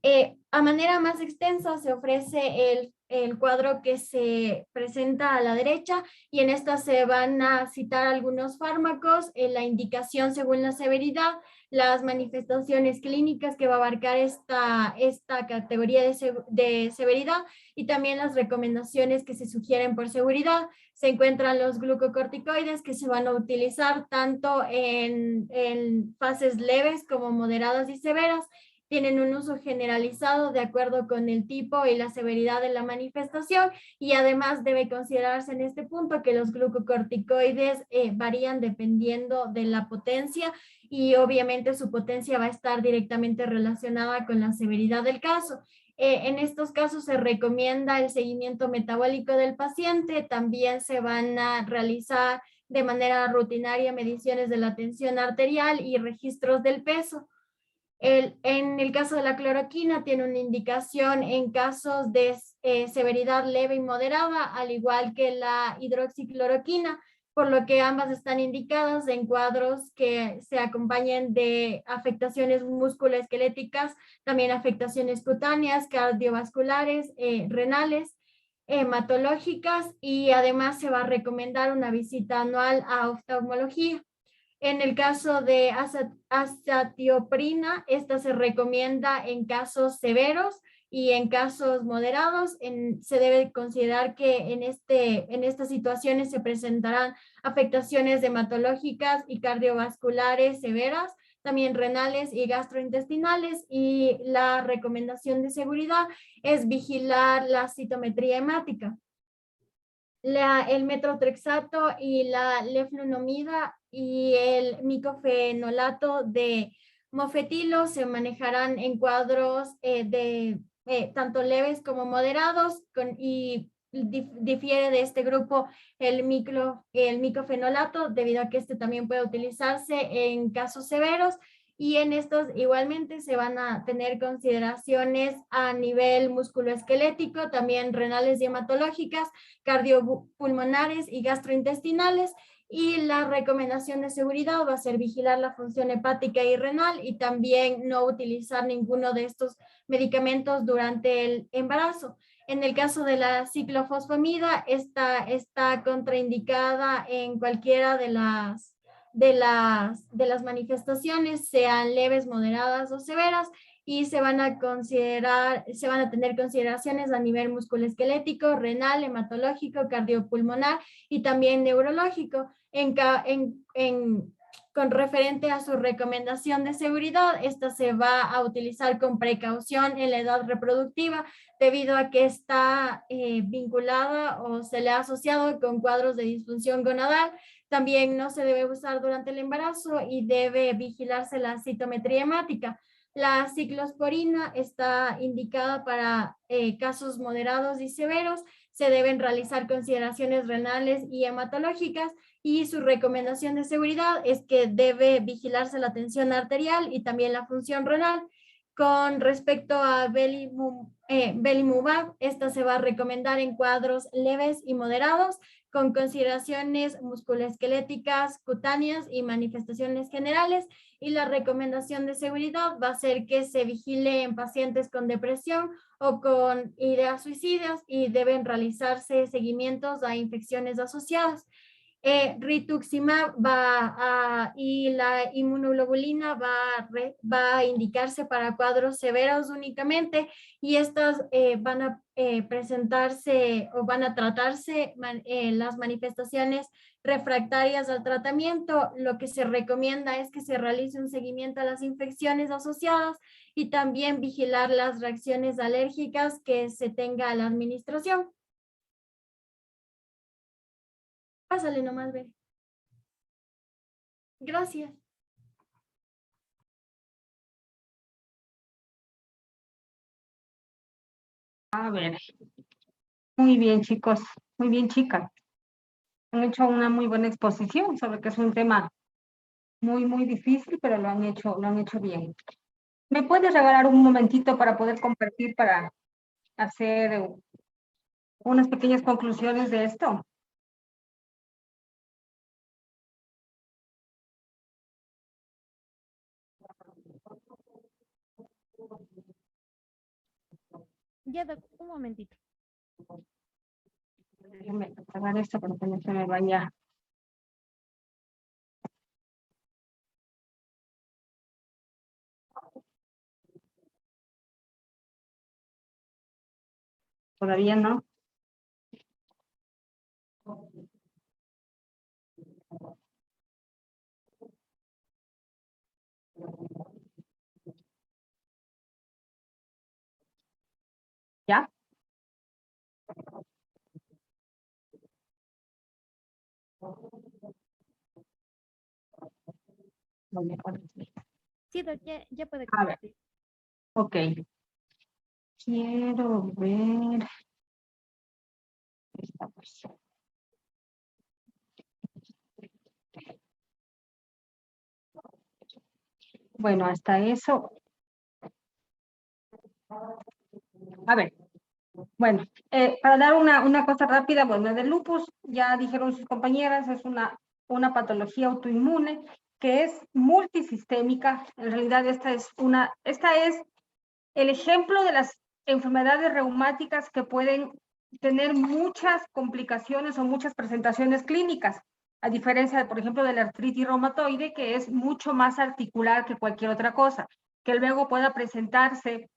a manera más extensa se ofrece el cuadro que se presenta a la derecha, y en esta se van a citar algunos fármacos, la indicación según la severidad, las manifestaciones clínicas que va a abarcar esta categoría de severidad, y también las recomendaciones que se sugieren por seguridad. Se encuentran los glucocorticoides, que se van a utilizar tanto en fases leves como moderadas y severas. Tienen un uso generalizado de acuerdo con el tipo y la severidad de la manifestación, y además debe considerarse en este punto que los glucocorticoides varían dependiendo de la potencia, y obviamente su potencia va a estar directamente relacionada con la severidad del caso. En estos casos se recomienda el seguimiento metabólico del paciente. También se van a realizar de manera rutinaria mediciones de la tensión arterial y registros del peso. En el caso de la cloroquina tiene una indicación en casos de severidad leve y moderada, al igual que la hidroxicloroquina, por lo que ambas están indicadas en cuadros que se acompañen de afectaciones musculoesqueléticas, también afectaciones cutáneas, cardiovasculares, renales, hematológicas, y además se va a recomendar una visita anual a oftalmología. En el caso de azatioprina, esta se recomienda en casos severos, y en casos moderados se debe considerar que en estas situaciones se presentarán afectaciones hematológicas y cardiovasculares severas, también renales y gastrointestinales, y la recomendación de seguridad es vigilar la citometría hemática. El metotrexato y la leflunomida y el micofenolato de mofetilo se manejarán en cuadros tanto leves como moderados, y difiere de este grupo el micofenolato, debido a que este también puede utilizarse en casos severos. Y en estos igualmente se van a tener consideraciones a nivel musculoesquelético, también renales y hematológicas, cardiopulmonares y gastrointestinales. Y la recomendación de seguridad va a ser vigilar la función hepática y renal, y también no utilizar ninguno de estos medicamentos durante el embarazo. En el caso de la ciclofosfamida, esta está contraindicada en cualquiera de las manifestaciones, sean leves, moderadas o severas, y se van a tener consideraciones a nivel musculoesquelético, renal, hematológico, cardiopulmonar y también neurológico. Con referente a su recomendación de seguridad, esta se va a utilizar con precaución en la edad reproductiva, debido a que está vinculada o se le ha asociado con cuadros de disfunción gonadal. También no se debe usar durante el embarazo y debe vigilarse la citometría hemática. La ciclosporina está indicada para casos moderados y severos. Se deben realizar consideraciones renales y hematológicas, y su recomendación de seguridad es que debe vigilarse la tensión arterial y también la función renal. Con respecto a belimumab, esta se va a recomendar en cuadros leves y moderados, con consideraciones musculoesqueléticas, cutáneas y manifestaciones generales. Y la recomendación de seguridad va a ser que se vigile en pacientes con depresión o con ideas suicidas y deben realizarse seguimientos a infecciones asociadas. Rituximab y la inmunoglobulina va a indicarse para cuadros severos únicamente, y estas van a presentarse o van a tratarse las manifestaciones refractarias al tratamiento. Lo que se recomienda es que se realice un seguimiento a las infecciones asociadas y también vigilar las reacciones alérgicas que se tenga a la administración. Pásale nomás, ve. Gracias. A ver. Muy bien, chicos. Muy bien, chicas. Han hecho una muy buena exposición sobre que es un tema muy difícil, pero lo han hecho bien. ¿Me puedes regalar un momentito para poder compartir, para hacer unas pequeñas conclusiones de esto? Ya, un momentito. Déjame apagar esto para que no se me vaya. Todavía no. ¿Ya? Muy bien, ahora sí. Sí, ya puede A ver. compartir. Ok. Quiero ver. Esta cosa. Bueno, hasta eso. A ver. Bueno, para dar una cosa rápida, bueno, del lupus, ya dijeron sus compañeras, es una patología autoinmune que es multisistémica. En realidad esta es el ejemplo de las enfermedades reumáticas que pueden tener muchas complicaciones o muchas presentaciones clínicas, a diferencia, de, por ejemplo, de la artritis reumatoide, que es mucho más articular que cualquier otra cosa, que luego pueda presentarse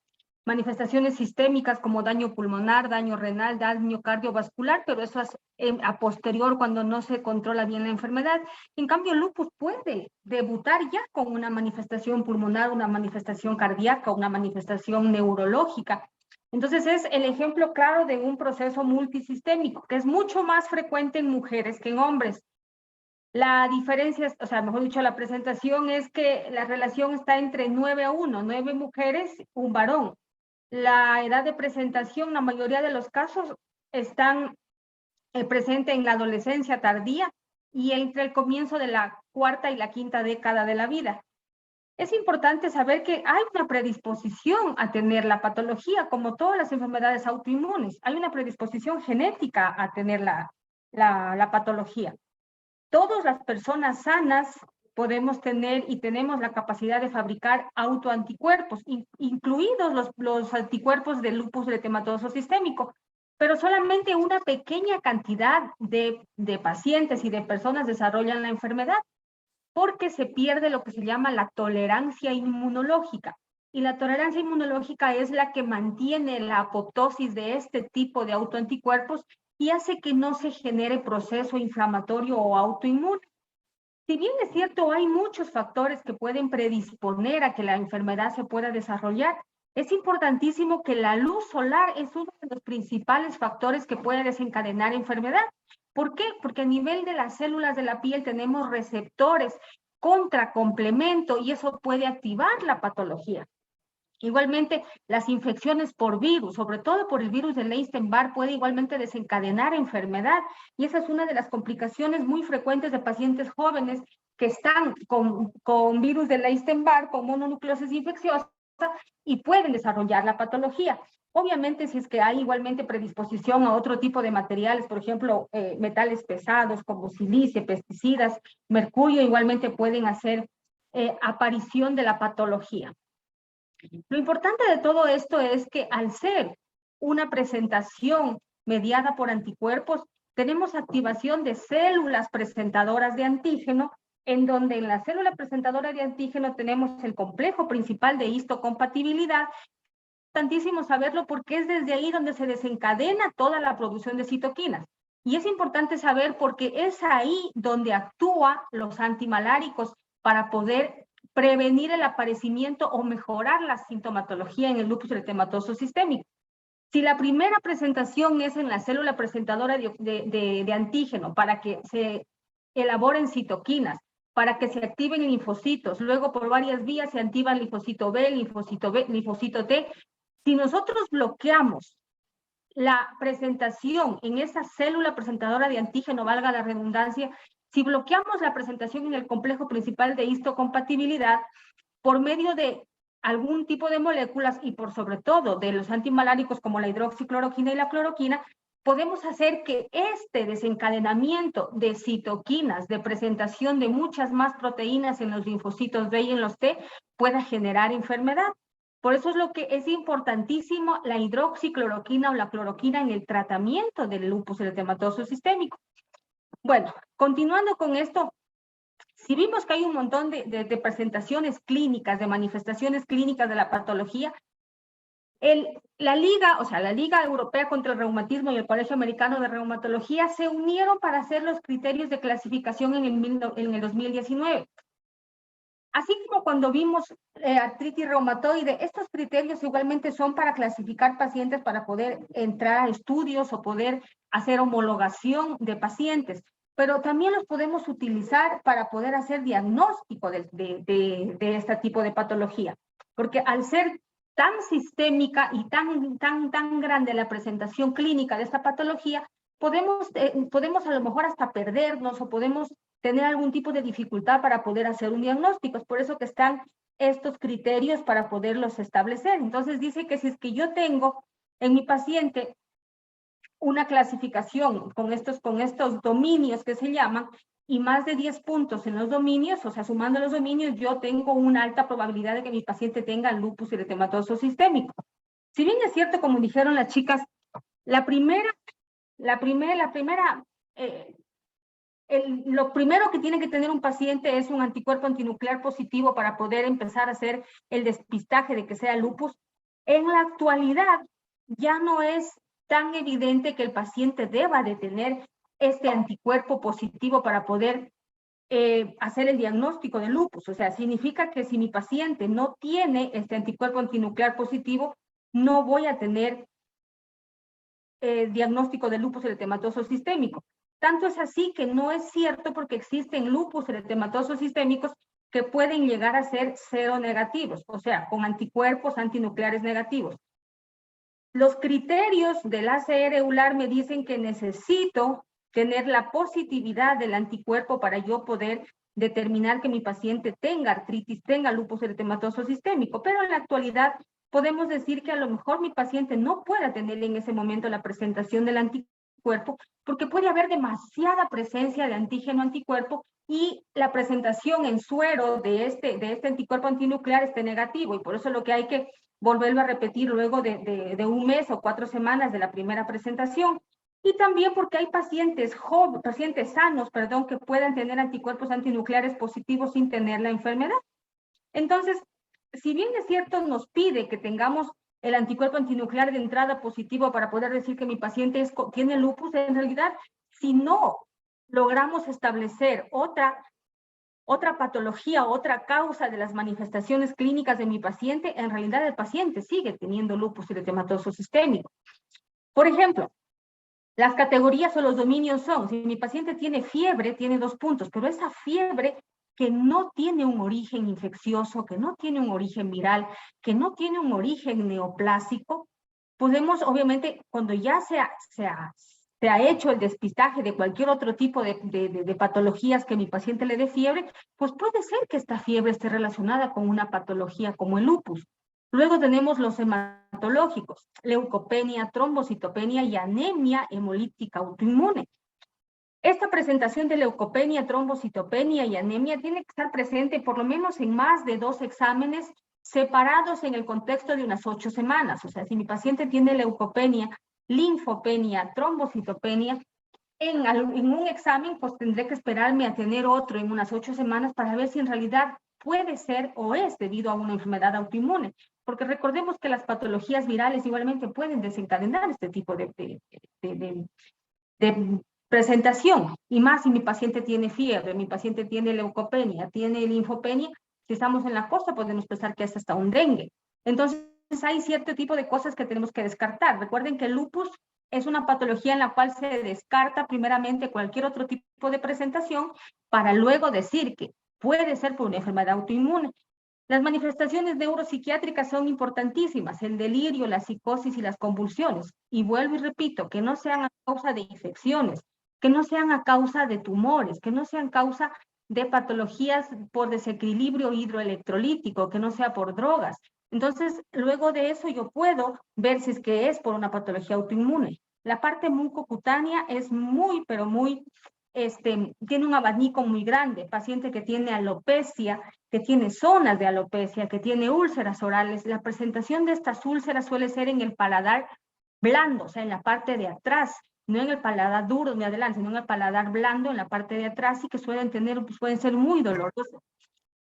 manifestaciones sistémicas como daño pulmonar, daño renal, daño cardiovascular, pero eso es a posterior cuando no se controla bien la enfermedad. En cambio, el lupus puede debutar ya con una manifestación pulmonar, una manifestación cardíaca, una manifestación neurológica. Entonces es el ejemplo claro de un proceso multisistémico, que es mucho más frecuente en mujeres que en hombres. La diferencia, o sea, mejor dicho, la presentación es que la relación está entre 9-1, 9 mujeres, un varón. La edad de presentación, la mayoría de los casos están presentes en la adolescencia tardía y entre el comienzo de la cuarta y la quinta década de la vida. Es importante saber que hay una predisposición a tener la patología, como todas las enfermedades autoinmunes. Hay una predisposición genética a tener la patología. Todas las personas sanas podemos tener y tenemos la capacidad de fabricar autoanticuerpos, incluidos los anticuerpos del lupus eritematoso sistémico, pero solamente una pequeña cantidad de pacientes y de personas desarrollan la enfermedad, porque se pierde lo que se llama la tolerancia inmunológica. Y la tolerancia inmunológica es la que mantiene la apoptosis de este tipo de autoanticuerpos y hace que no se genere proceso inflamatorio o autoinmune. Si bien es cierto, hay muchos factores que pueden predisponer a que la enfermedad se pueda desarrollar, es importantísimo que la luz solar es uno de los principales factores que puede desencadenar enfermedad. ¿Por qué? Porque a nivel de las células de la piel tenemos receptores contra complemento y eso puede activar la patología. Igualmente, las infecciones por virus, sobre todo por el virus de Epstein-Barr, puede igualmente desencadenar enfermedad. Y esa es una de las complicaciones muy frecuentes de pacientes jóvenes que están con virus de Epstein-Barr, con mononucleosis infecciosa, y pueden desarrollar la patología. Obviamente, si es que hay igualmente predisposición a otro tipo de materiales, por ejemplo, metales pesados como silicio, pesticidas, mercurio, igualmente pueden hacer aparición de la patología. Lo importante de todo esto es que al ser una presentación mediada por anticuerpos, tenemos activación de células presentadoras de antígeno, en donde en la célula presentadora de antígeno tenemos el complejo principal de histocompatibilidad. Es importantísimo saberlo porque es desde ahí donde se desencadena toda la producción de citoquinas. Y es importante saber porque es ahí donde actúan los antimaláricos para poder prevenir el aparecimiento o mejorar la sintomatología en el lupus eritematoso sistémico. Si la primera presentación es en la célula presentadora de antígeno para que se elaboren citoquinas, para que se activen linfocitos, luego por varias vías se activan linfocito B, linfocito T. Si nosotros bloqueamos la presentación en esa célula presentadora de antígeno, valga la redundancia, si bloqueamos la presentación en el complejo principal de histocompatibilidad por medio de algún tipo de moléculas y por sobre todo de los antimaláricos como la hidroxicloroquina y la cloroquina, podemos hacer que este desencadenamiento de citoquinas, de presentación de muchas más proteínas en los linfocitos B y en los T, pueda generar enfermedad. Por eso es lo que es importantísimo la hidroxicloroquina o la cloroquina en el tratamiento del lupus eritematoso sistémico. Bueno, continuando con esto, si vimos que hay un montón de presentaciones clínicas, de manifestaciones clínicas de la patología, la Liga Europea contra el Reumatismo y el Colegio Americano de Reumatología se unieron para hacer los criterios de clasificación en el 2019. Así como cuando vimos artritis reumatoide, estos criterios igualmente son para clasificar pacientes para poder entrar a estudios o poder hacer homologación de pacientes, pero también los podemos utilizar para poder hacer diagnóstico de este tipo de patología, porque al ser tan sistémica y tan grande la presentación clínica de esta patología, podemos a lo mejor hasta perdernos o podemos tener algún tipo de dificultad para poder hacer un diagnóstico. Es por eso que están estos criterios para poderlos establecer. Entonces dice que si es que yo tengo en mi paciente una clasificación con estos dominios que se llaman, y más de 10 puntos en los dominios, o sea, sumando los dominios, yo tengo una alta probabilidad de que mi paciente tenga lupus eritematoso sistémico. Si bien es cierto, como dijeron las chicas, lo primero que tiene que tener un paciente es un anticuerpo antinuclear positivo para poder empezar a hacer el despistaje de que sea lupus. En la actualidad ya no es tan evidente que el paciente deba de tener este anticuerpo positivo para poder hacer el diagnóstico de lupus. O sea, significa que si mi paciente no tiene este anticuerpo antinuclear positivo, no voy a tener diagnóstico de lupus eritematoso sistémico. Tanto es así que no es cierto porque existen lupus eritematosos sistémicos que pueden llegar a ser seronegativos, o sea, con anticuerpos antinucleares negativos. Los criterios del ACR-EULAR me dicen que necesito tener la positividad del anticuerpo para yo poder determinar que mi paciente tenga artritis, tenga lupus eritematoso sistémico, pero en la actualidad podemos decir que a lo mejor mi paciente no pueda tener en ese momento la presentación del anticuerpo porque puede haber demasiada presencia de antígeno-anticuerpo y la presentación en suero de este anticuerpo antinuclear esté negativo, y por eso lo que hay que volverlo a repetir luego de un mes o 4 semanas de la primera presentación. Y también porque hay pacientes sanos, que puedan tener anticuerpos antinucleares positivos sin tener la enfermedad. Entonces, si bien es cierto, nos pide que tengamos el anticuerpo antinuclear de entrada positivo para poder decir que mi paciente tiene lupus, en realidad, si no logramos establecer otra patología, otra causa de las manifestaciones clínicas de mi paciente, en realidad el paciente sigue teniendo lupus eritematoso sistémico. Por ejemplo, las categorías o los dominios son, si mi paciente tiene fiebre, tiene 2 puntos, pero esa fiebre que no tiene un origen infeccioso, que no tiene un origen viral, que no tiene un origen neoplásico, podemos, obviamente, cuando ya se ha hecho el despistaje de cualquier otro tipo de patologías que mi paciente le dé fiebre, pues puede ser que esta fiebre esté relacionada con una patología como el lupus. Luego tenemos los hematológicos, leucopenia, trombocitopenia y anemia hemolítica autoinmune. Esta presentación de leucopenia, trombocitopenia y anemia tiene que estar presente por lo menos en más de 2 exámenes separados en el contexto de unas 8 semanas. O sea, si mi paciente tiene leucopenia, linfopenia, trombocitopenia, en un examen, pues tendré que esperarme a tener otro en unas 8 semanas para ver si en realidad puede ser o es debido a una enfermedad autoinmune. Porque recordemos que las patologías virales igualmente pueden desencadenar este tipo de presentación. Y más si mi paciente tiene fiebre, mi paciente tiene leucopenia, tiene linfopenia, si estamos en la costa podemos pensar que es hasta un dengue. Entonces hay cierto tipo de cosas que tenemos que descartar. Recuerden que el lupus es una patología en la cual se descarta primeramente cualquier otro tipo de presentación para luego decir que puede ser por una enfermedad autoinmune. Las manifestaciones neuropsiquiátricas son importantísimas, el delirio, la psicosis y las convulsiones. Y vuelvo y repito, que no sean a causa de infecciones, que no sean a causa de tumores, que no sean causa de patologías por desequilibrio hidroelectrolítico, que no sea por drogas. Entonces, luego de eso yo puedo ver si es que es por una patología autoinmune. La parte mucocutánea es muy, pero muy, tiene un abanico muy grande. Paciente que tiene alopecia, que tiene zonas de alopecia, que tiene úlceras orales. La presentación de estas úlceras suele ser en el paladar blando, o sea, en la parte de atrás, no en el paladar duro de adelante, sino en el paladar blando, en la parte de atrás, y que suelen tener, pues pueden ser muy dolorosos.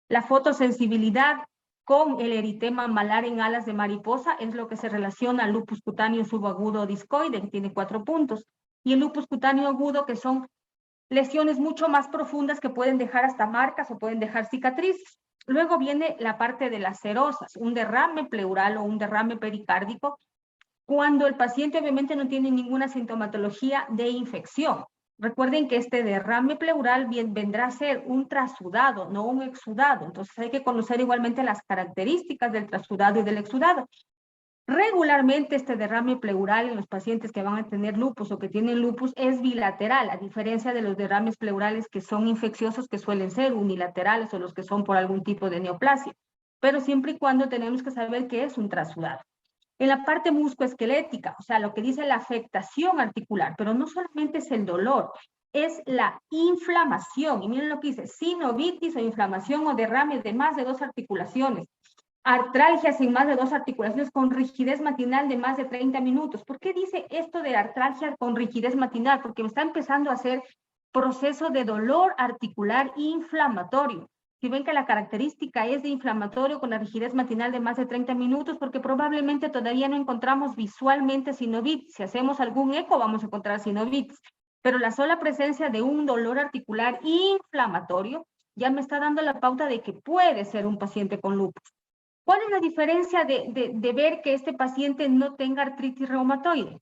La fotosensibilidad con el eritema malar en alas de mariposa es lo que se relaciona al lupus cutáneo subagudo discoide, que tiene 4 puntos, y el lupus cutáneo agudo, que son lesiones mucho más profundas que pueden dejar hasta marcas o pueden dejar cicatrices. Luego viene la parte de las serosas, un derrame pleural o un derrame pericárdico, cuando el paciente obviamente no tiene ninguna sintomatología de infección. Recuerden que este derrame pleural vendrá a ser un trasudado, no un exudado. Entonces hay que conocer igualmente las características del trasudado y del exudado. Regularmente este derrame pleural en los pacientes que van a tener lupus o que tienen lupus es bilateral, a diferencia de los derrames pleurales que son infecciosos, que suelen ser unilaterales, o los que son por algún tipo de neoplasia. Pero siempre y cuando tenemos que saber qué es un trasudado. En la parte muscoesquelética, o sea, lo que dice la afectación articular, pero no solamente es el dolor, es la inflamación. Y miren lo que dice, sinovitis o inflamación o derrames de más de 2 articulaciones, artralgias en más de 2 articulaciones con rigidez matinal de más de 30 minutos. ¿Por qué dice esto de artralgia con rigidez matinal? Porque me está empezando a hacer proceso de dolor articular inflamatorio. Si ven que la característica es de inflamatorio con la rigidez matinal de más de 30 minutos, porque probablemente todavía no encontramos visualmente sinovitis. Si hacemos algún eco vamos a encontrar sinovitis, pero la sola presencia de un dolor articular inflamatorio ya me está dando la pauta de que puede ser un paciente con lupus. ¿Cuál es la diferencia de ver que este paciente no tenga artritis reumatoide?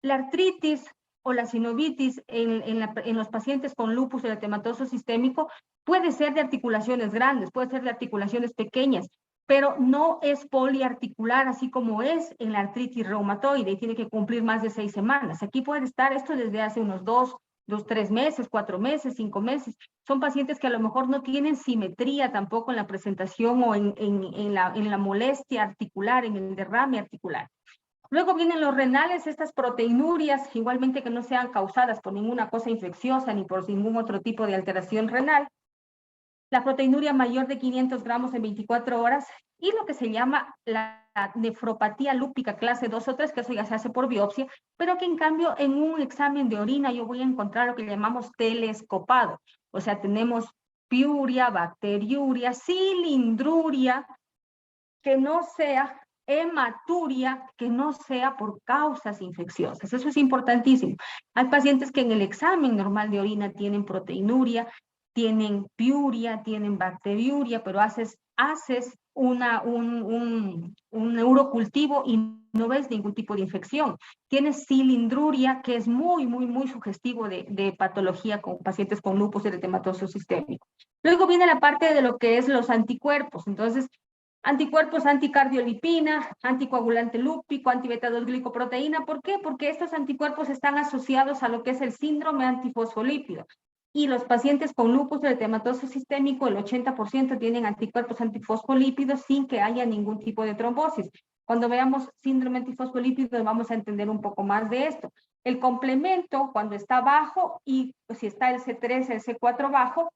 La artritis o la sinovitis en los pacientes con lupus eritematoso sistémico puede ser de articulaciones grandes, puede ser de articulaciones pequeñas, pero no es poliarticular así como es en la artritis reumatoide y tiene que cumplir más de 6 semanas. Aquí puede estar esto desde hace unos 3 meses, 4 meses, 5 meses. Son pacientes que a lo mejor no tienen simetría tampoco en la presentación o en la molestia articular, en el derrame articular. Luego vienen los renales, estas proteinurias, igualmente que no sean causadas por ninguna cosa infecciosa ni por ningún otro tipo de alteración renal. La proteinuria mayor de 500 gramos en 24 horas y lo que se llama la nefropatía lúpica clase 2 o 3, que eso ya se hace por biopsia, pero que en cambio en un examen de orina yo voy a encontrar lo que llamamos telescopado. O sea, tenemos piuria, bacteriuria, cilindruria, que no sea hematuria, que no sea por causas infecciosas. Eso es importantísimo. Hay pacientes que en el examen normal de orina tienen proteinuria, tienen piuria, tienen bacteriuria, pero haces un neurocultivo y no ves ningún tipo de infección. Tienes cilindruria, que es muy sugestivo de patología con pacientes con lupus eritematoso sistémico. Luego viene la parte de lo que es los anticuerpos. Entonces, anticuerpos anticardiolipina, anticoagulante lúpico, antibeta-2-glicoproteína. ¿Por qué? Porque estos anticuerpos están asociados a lo que es el síndrome antifosfolípido. y los pacientes con lupus eritematoso sistémico, el 80% tienen anticuerpos antifosfolípidos sin que haya ningún tipo de trombosis. Cuando veamos síndrome antifosfolípido vamos a entender un poco más de esto. El complemento, cuando está bajo y si está el C3, el C4 bajo,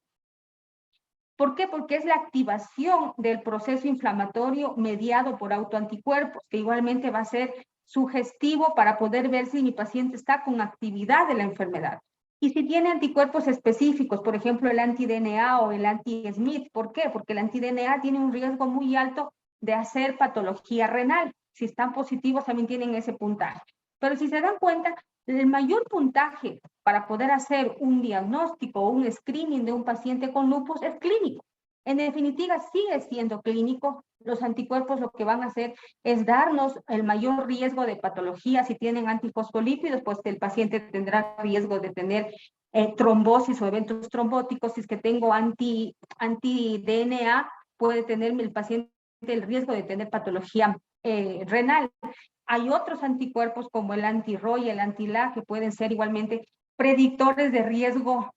¿por qué? Porque es la activación del proceso inflamatorio mediado por autoanticuerpos, que igualmente va a ser sugestivo para poder ver si mi paciente está con actividad de la enfermedad. Y si tiene anticuerpos específicos, por ejemplo, el anti-DNA o el anti-SMIT, ¿por qué? Porque el anti-DNA tiene un riesgo muy alto de hacer patología renal. Si están positivos, también tienen ese puntaje. Pero si se dan cuenta, el mayor puntaje para poder hacer un diagnóstico o un screening de un paciente con lupus es clínico. En definitiva, sigue siendo clínico. Los anticuerpos lo que van a hacer es darnos el mayor riesgo de patología. Si tienen antifosfolípidos, pues el paciente tendrá riesgo de tener trombosis o eventos trombóticos. Si es que tengo anti-DNA, puede tener el paciente el riesgo de tener patología renal. Hay otros anticuerpos como el anti-RO y el anti-LA que pueden ser igualmente predictores de riesgo,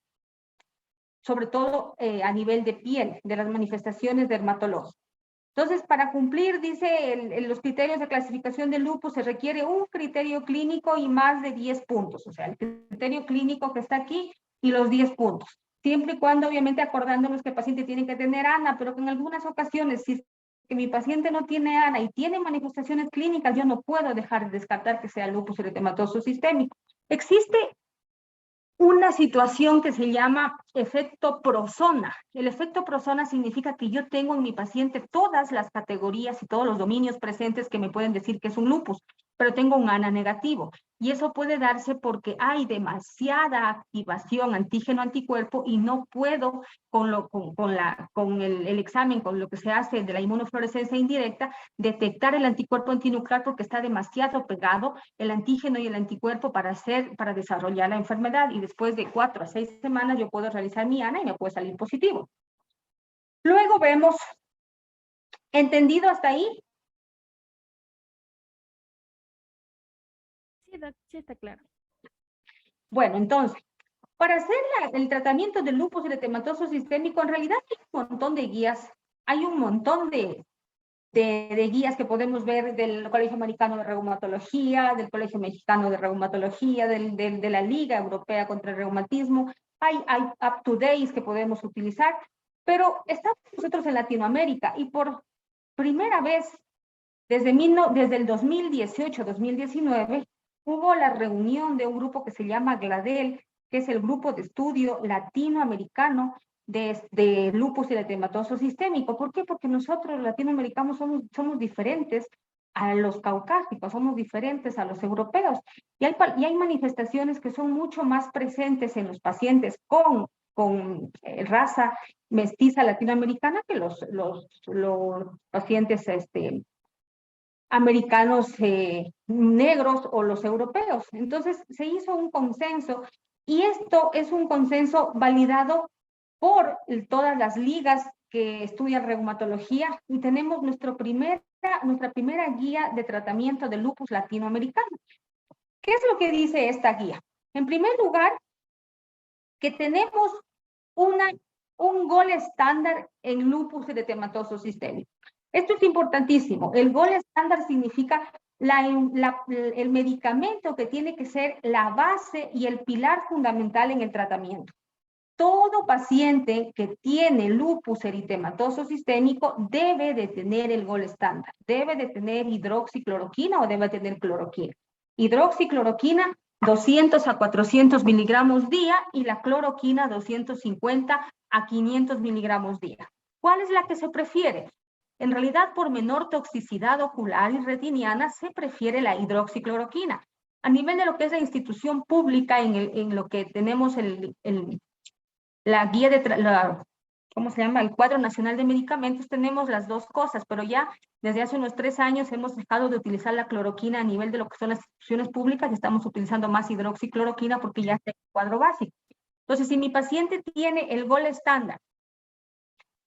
sobre todo a nivel de piel, de las manifestaciones dermatológicas. Entonces, para cumplir, dice, los criterios de clasificación de lupus se requiere un criterio clínico y más de 10 puntos. O sea, el criterio clínico que está aquí y los 10 puntos. Siempre y cuando, obviamente, acordándonos que el paciente tiene que tener ANA, pero que en algunas ocasiones, si que mi paciente no tiene ANA y tiene manifestaciones clínicas, yo no puedo dejar de descartar que sea lupus eritematoso sistémico. Existe una situación que se llama efecto prosona. El efecto prosona significa que yo tengo en mi paciente todas las categorías y todos los dominios presentes que me pueden decir que es un lupus, pero tengo un ANA negativo. Y eso puede darse porque hay demasiada activación antígeno-anticuerpo y no puedo con el examen, con lo que se hace de la inmunofluorescencia indirecta, detectar el anticuerpo antinuclear porque está demasiado pegado el antígeno y el anticuerpo para desarrollar la enfermedad. Y después de 4 a 6 semanas yo puedo realizar mi ANA y me puede salir positivo. Luego vemos, ¿entendido hasta ahí? Sí, está claro. Bueno, entonces, para hacer el tratamiento del lupus eritematoso sistémico, en realidad hay un montón de guías, hay un montón de guías que podemos ver del Colegio Americano de Reumatología, del Colegio Mexicano de Reumatología, de la Liga Europea contra el Reumatismo. Hay up-to-dates que podemos utilizar, pero estamos nosotros en Latinoamérica y por primera vez desde el 2018-2019 hubo la reunión de un grupo que se llama GLADEL, que es el Grupo de Estudio Latinoamericano de Lupus eritematoso sistémico. ¿Por qué? Porque nosotros los latinoamericanos somos diferentes a los caucásicos, somos diferentes a los europeos. Y hay manifestaciones que son mucho más presentes en los pacientes con raza mestiza latinoamericana que los pacientes americanos negros o los europeos. Entonces se hizo un consenso y esto es un consenso validado por todas las ligas que estudian reumatología y tenemos nuestra primera guía de tratamiento de lupus latinoamericano. ¿Qué es lo que dice esta guía? En primer lugar, que tenemos un gol estándar en lupus eritematoso sistémico. Esto es importantísimo. El gol estándar significa el medicamento que tiene que ser la base y el pilar fundamental en el tratamiento. Todo paciente que tiene lupus eritematoso sistémico debe de tener el gol estándar. Debe de tener hidroxicloroquina o debe tener cloroquina. Hidroxicloroquina 200 a 400 miligramos día y la cloroquina 250 a 500 miligramos día. ¿Cuál es la que se prefiere? En realidad, por menor toxicidad ocular y retiniana, se prefiere la hidroxicloroquina. A nivel de lo que es la institución pública, en lo que tenemos la guía ¿cómo se llama? El Cuadro Nacional de Medicamentos, tenemos las dos cosas, pero ya desde hace unos 3 años hemos dejado de utilizar la cloroquina a nivel de lo que son las instituciones públicas y estamos utilizando más hidroxicloroquina porque ya está en el cuadro básico. Entonces, si mi paciente tiene el gol estándar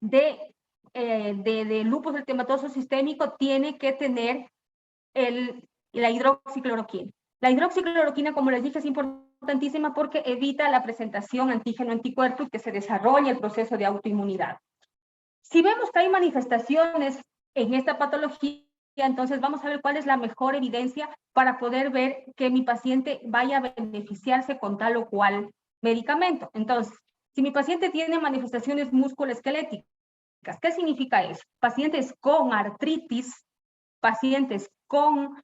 de lupus eritematoso sistémico, tiene que tener la hidroxicloroquina. La hidroxicloroquina, como les dije, es importante importantísima porque evita la presentación antígeno-anticuerpo y que se desarrolle el proceso de autoinmunidad. Si vemos que hay manifestaciones en esta patología, entonces vamos a ver cuál es la mejor evidencia para poder ver que mi paciente vaya a beneficiarse con tal o cual medicamento. Entonces, si mi paciente tiene manifestaciones musculoesqueléticas, ¿qué significa eso? Pacientes con artritis, pacientes con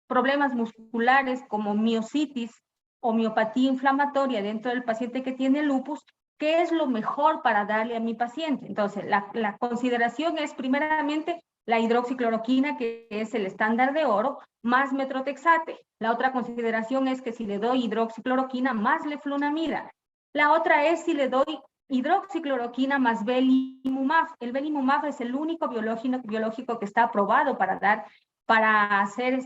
problemas musculares como miositis o miopatía inflamatoria dentro del paciente que tiene lupus, ¿qué es lo mejor para darle a mi paciente? Entonces, la consideración es primeramente la hidroxicloroquina, que es el estándar de oro, más metrotexate. La otra consideración es que si le doy hidroxicloroquina más leflunomida. La otra es si le doy hidroxicloroquina más belimumab. El belimumab es el único biológico que está aprobado para hacer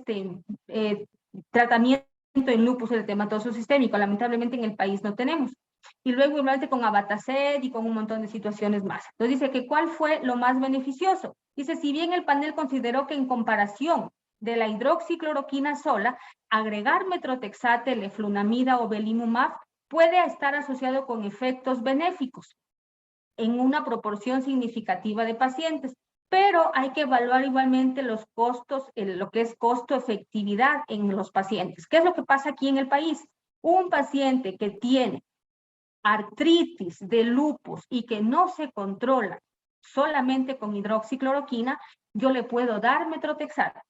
tratamiento en lupus eritematoso sistémico. Lamentablemente en el país no tenemos. Y luego igualmente con Abatacept y con un montón de situaciones más. Entonces dice que ¿cuál fue lo más beneficioso? Dice, si bien el panel consideró que en comparación de la hidroxicloroquina sola, agregar metrotexate, leflunomida o belimumab puede estar asociado con efectos benéficos en una proporción significativa de pacientes, pero hay que evaluar igualmente los costos, lo que es costo-efectividad en los pacientes. ¿Qué es lo que pasa aquí en el país? Un paciente que tiene artritis de lupus y que no se controla solamente con hidroxicloroquina, yo le puedo dar metrotexate.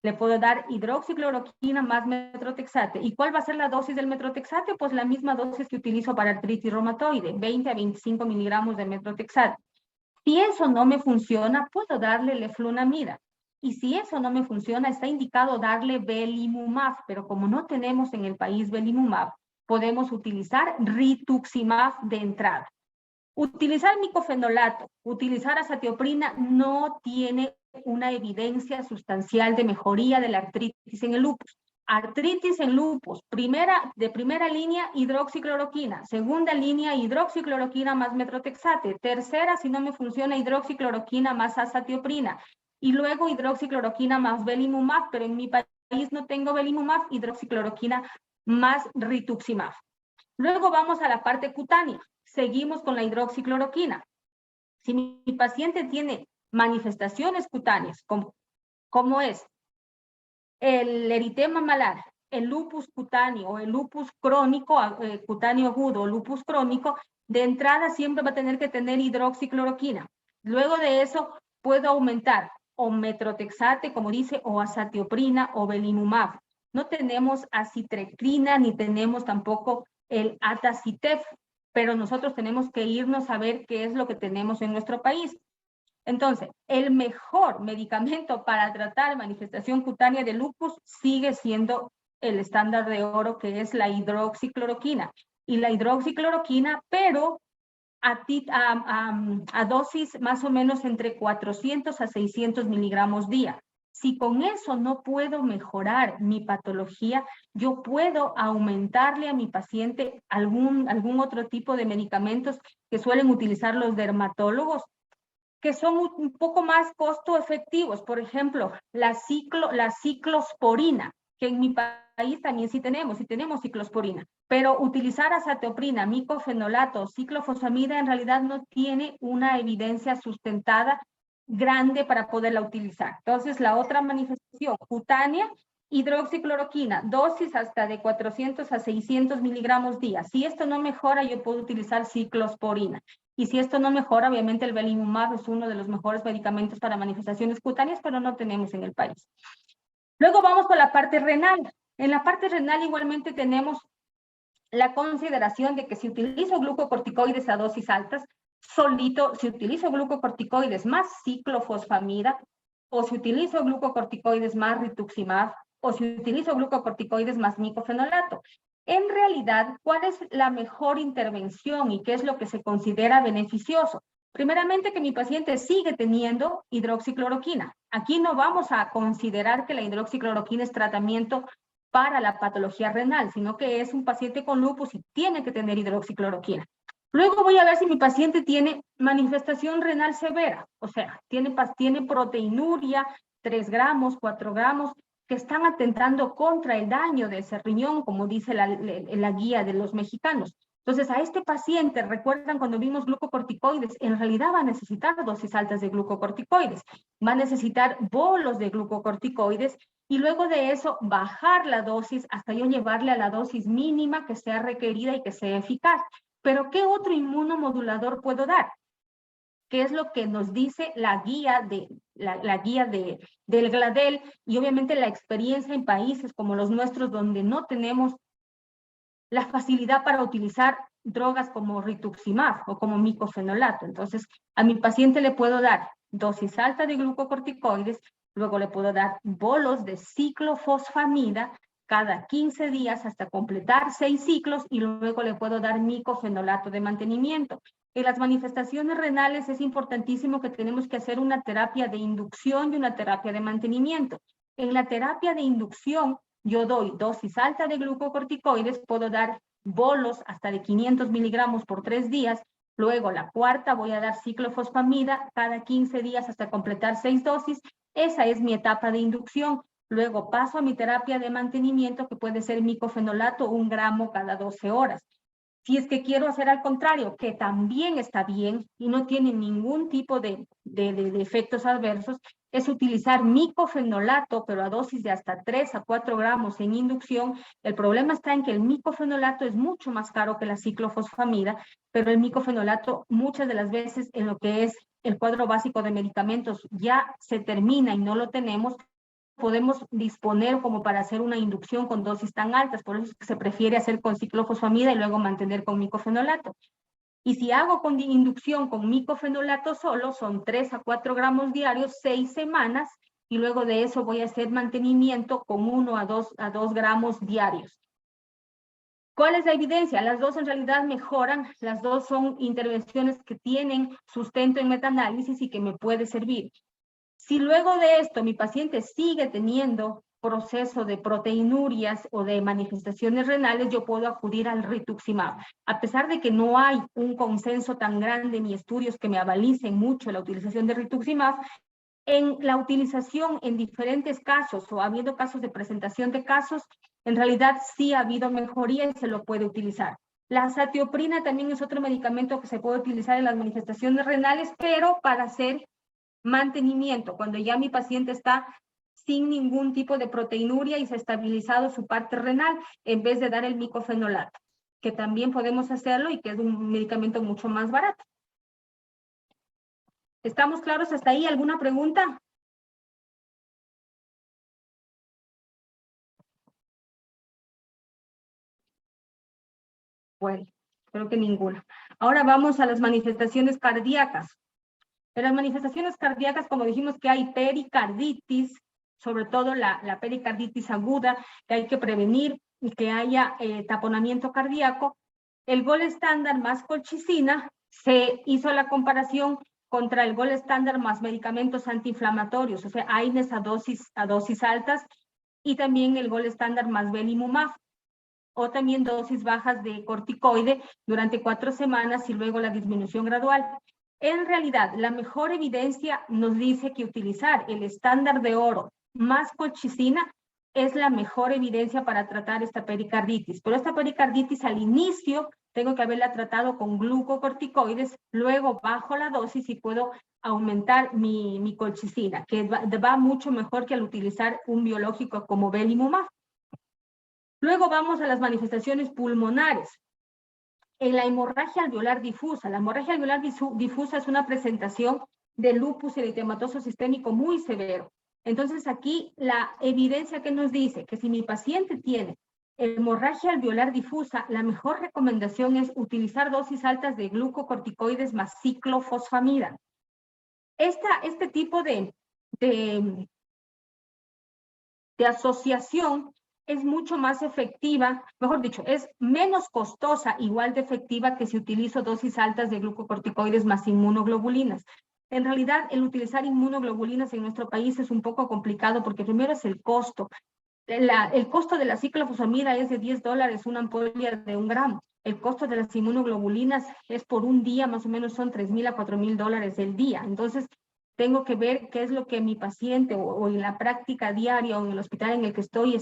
Le puedo dar hidroxicloroquina más metrotexate. ¿Y cuál va a ser la dosis del metrotexate? Pues la misma dosis que utilizo para artritis reumatoide, 20 a 25 miligramos de metrotexate. Si eso no me funciona, puedo darle leflunomida. Y si eso no me funciona, está indicado darle belimumab, pero como no tenemos en el país belimumab, podemos utilizar rituximab de entrada. Utilizar micofenolato, utilizar azatioprina no tiene una evidencia sustancial de mejoría de la artritis en el lupus. Artritis en lupus, de primera línea, hidroxicloroquina. Segunda línea, hidroxicloroquina más metrotexate. Tercera, si no me funciona, hidroxicloroquina más azatioprina. Y luego hidroxicloroquina más belimumab, pero en mi país no tengo belimumab, hidroxicloroquina más rituximab. Luego vamos a la parte cutánea. Seguimos con la hidroxicloroquina. Si mi paciente tiene manifestaciones cutáneas, como es el eritema malar, el lupus cutáneo o el lupus crónico, cutáneo agudo o lupus crónico, de entrada siempre va a tener que tener hidroxicloroquina. Luego de eso puedo aumentar o metrotexate, como dice, o azatioprina o belimumab. No tenemos acitrecrina ni tenemos tampoco el atacitef, pero nosotros tenemos que irnos a ver qué es lo que tenemos en nuestro país. Entonces, el mejor medicamento para tratar manifestación cutánea de lupus sigue siendo el estándar de oro, que es la hidroxicloroquina. Y la hidroxicloroquina, pero a dosis más o menos entre 400 a 600 miligramos día. Si con eso no puedo mejorar mi patología, yo puedo aumentarle a mi paciente algún otro tipo de medicamentos que suelen utilizar los dermatólogos, que son un poco más costo efectivos. Por ejemplo, la ciclosporina, que en mi país también sí tenemos ciclosporina, pero utilizar azatioprina, micofenolato, ciclofosfamida en realidad no tiene una evidencia sustentada grande para poderla utilizar. Entonces, la otra manifestación cutánea, hidroxicloroquina, dosis hasta de 400 a 600 miligramos día. Si esto no mejora, yo puedo utilizar ciclosporina. Y si esto no mejora, obviamente el belimumab es uno de los mejores medicamentos para manifestaciones cutáneas, pero no tenemos en el país. Luego vamos con la parte renal. En la parte renal igualmente tenemos la consideración de que si utilizo glucocorticoides a dosis altas, solito, si utilizo glucocorticoides más ciclofosfamida, o si utilizo glucocorticoides más rituximab, o si utilizo glucocorticoides más micofenolato. En realidad, ¿cuál es la mejor intervención y qué es lo que se considera beneficioso? Primeramente, que mi paciente sigue teniendo hidroxicloroquina. Aquí no vamos a considerar que la hidroxicloroquina es tratamiento para la patología renal, sino que es un paciente con lupus y tiene que tener hidroxicloroquina. Luego voy a ver si mi paciente tiene manifestación renal severa, o sea, tiene proteinuria, 3 gramos, 4 gramos, que están atentando contra el daño de ese riñón, como dice la guía de los mexicanos. Entonces, a este paciente, recuerdan cuando vimos glucocorticoides, en realidad va a necesitar dosis altas de glucocorticoides, va a necesitar bolos de glucocorticoides y luego de eso bajar la dosis hasta yo llevarle a la dosis mínima que sea requerida y que sea eficaz. Pero ¿qué otro inmunomodulador puedo dar? ¿Qué es lo que nos dice la guía del GLADEL y obviamente la experiencia en países como los nuestros donde no tenemos la facilidad para utilizar drogas como rituximab o como micofenolato? Entonces, a mi paciente le puedo dar dosis alta de glucocorticoides, luego le puedo dar bolos de ciclofosfamida cada 15 días hasta completar 6 ciclos y luego le puedo dar micofenolato de mantenimiento. En las manifestaciones renales es importantísimo que tenemos que hacer una terapia de inducción y una terapia de mantenimiento. En la terapia de inducción, yo doy dosis alta de glucocorticoides, puedo dar bolos hasta de 500 miligramos por 3 días, luego la cuarta voy a dar ciclofosfamida cada 15 días hasta completar 6 dosis, esa es mi etapa de inducción. Luego paso a mi terapia de mantenimiento que puede ser micofenolato 1 gramo cada 12 horas. Si es que quiero hacer al contrario, que también está bien y no tiene ningún tipo de efectos adversos, es utilizar micofenolato, pero a dosis de hasta 3 a 4 gramos en inducción. El problema está en que el micofenolato es mucho más caro que la ciclofosfamida, pero el micofenolato muchas de las veces en lo que es el cuadro básico de medicamentos ya se termina y no lo tenemos, podemos disponer como para hacer una inducción con dosis tan altas, por eso es que se prefiere hacer con ciclofosfamida y luego mantener con micofenolato. Y si hago con inducción con micofenolato solo, son 3 a 4 gramos diarios, 6 semanas, y luego de eso voy a hacer mantenimiento con 1 a 2 gramos diarios. ¿Cuál es la evidencia? Las dos en realidad mejoran, las dos son intervenciones que tienen sustento en metaanálisis y que me puede servir. Si luego de esto mi paciente sigue teniendo proceso de proteinurias o de manifestaciones renales, yo puedo acudir al rituximab. A pesar de que no hay un consenso tan grande ni estudios que me avalicen mucho la utilización de rituximab, en la utilización en diferentes casos o habiendo casos de presentación de casos, en realidad sí ha habido mejoría y se lo puede utilizar. La azatioprina también es otro medicamento que se puede utilizar en las manifestaciones renales, pero para hacer mantenimiento, cuando ya mi paciente está sin ningún tipo de proteinuria y se ha estabilizado su parte renal, en vez de dar el micofenolato, que también podemos hacerlo y que es un medicamento mucho más barato. ¿Estamos claros hasta ahí? ¿Alguna pregunta? Bueno, creo que ninguna. Ahora vamos a las manifestaciones cardíacas. En las manifestaciones cardíacas, como dijimos que hay pericarditis, sobre todo la pericarditis aguda, que hay que prevenir y que haya taponamiento cardíaco. El gol estándar más colchicina, se hizo la comparación contra el gol estándar más medicamentos antiinflamatorios, o sea, AINES a dosis altas, y también el gol estándar más belimumab, o también dosis bajas de corticoide durante 4 semanas y luego la disminución gradual. En realidad, la mejor evidencia nos dice que utilizar el estándar de oro más colchicina es la mejor evidencia para tratar esta pericarditis. Pero esta pericarditis al inicio tengo que haberla tratado con glucocorticoides, luego bajo la dosis y puedo aumentar mi colchicina, que va mucho mejor que al utilizar un biológico como belimumab. Luego vamos a las manifestaciones pulmonares. En la hemorragia alveolar difusa, la hemorragia alveolar difusa es una presentación de lupus eritematoso sistémico muy severo. Entonces aquí la evidencia que nos dice que si mi paciente tiene hemorragia alveolar difusa, la mejor recomendación es utilizar dosis altas de glucocorticoides más ciclofosfamida. Este tipo de asociación es mucho más efectiva, mejor dicho, es menos costosa, igual de efectiva que si utilizo dosis altas de glucocorticoides más inmunoglobulinas. En realidad, el utilizar inmunoglobulinas en nuestro país es un poco complicado porque primero es el costo. El costo de la ciclofosfamida es de $10 una ampolla de 1 gramo. El costo de las inmunoglobulinas es por un día, más o menos son $3,000 a $4,000 el día. Entonces, tengo que ver qué es lo que mi paciente o en la práctica diaria o en el hospital en el que estoy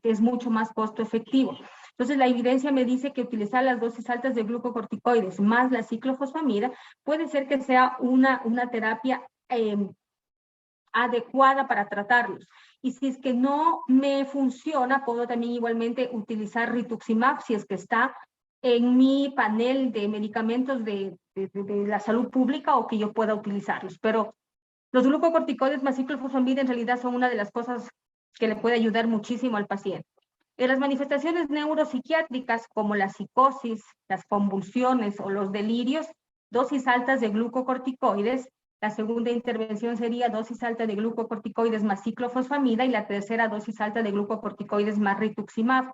es mucho más costo efectivo. Entonces, la evidencia me dice que utilizar las dosis altas de glucocorticoides más la ciclofosfamida puede ser que sea una terapia adecuada para tratarlos. Y si es que no me funciona, puedo también igualmente utilizar rituximab si es que está en mi panel de medicamentos de la salud pública o que yo pueda utilizarlos. Pero los glucocorticoides más ciclofosfamida en realidad son una de las cosas que le puede ayudar muchísimo al paciente. En las manifestaciones neuropsiquiátricas como la psicosis, las convulsiones o los delirios, dosis altas de glucocorticoides. La segunda intervención sería dosis alta de glucocorticoides más ciclofosfamida y la tercera dosis alta de glucocorticoides más rituximab.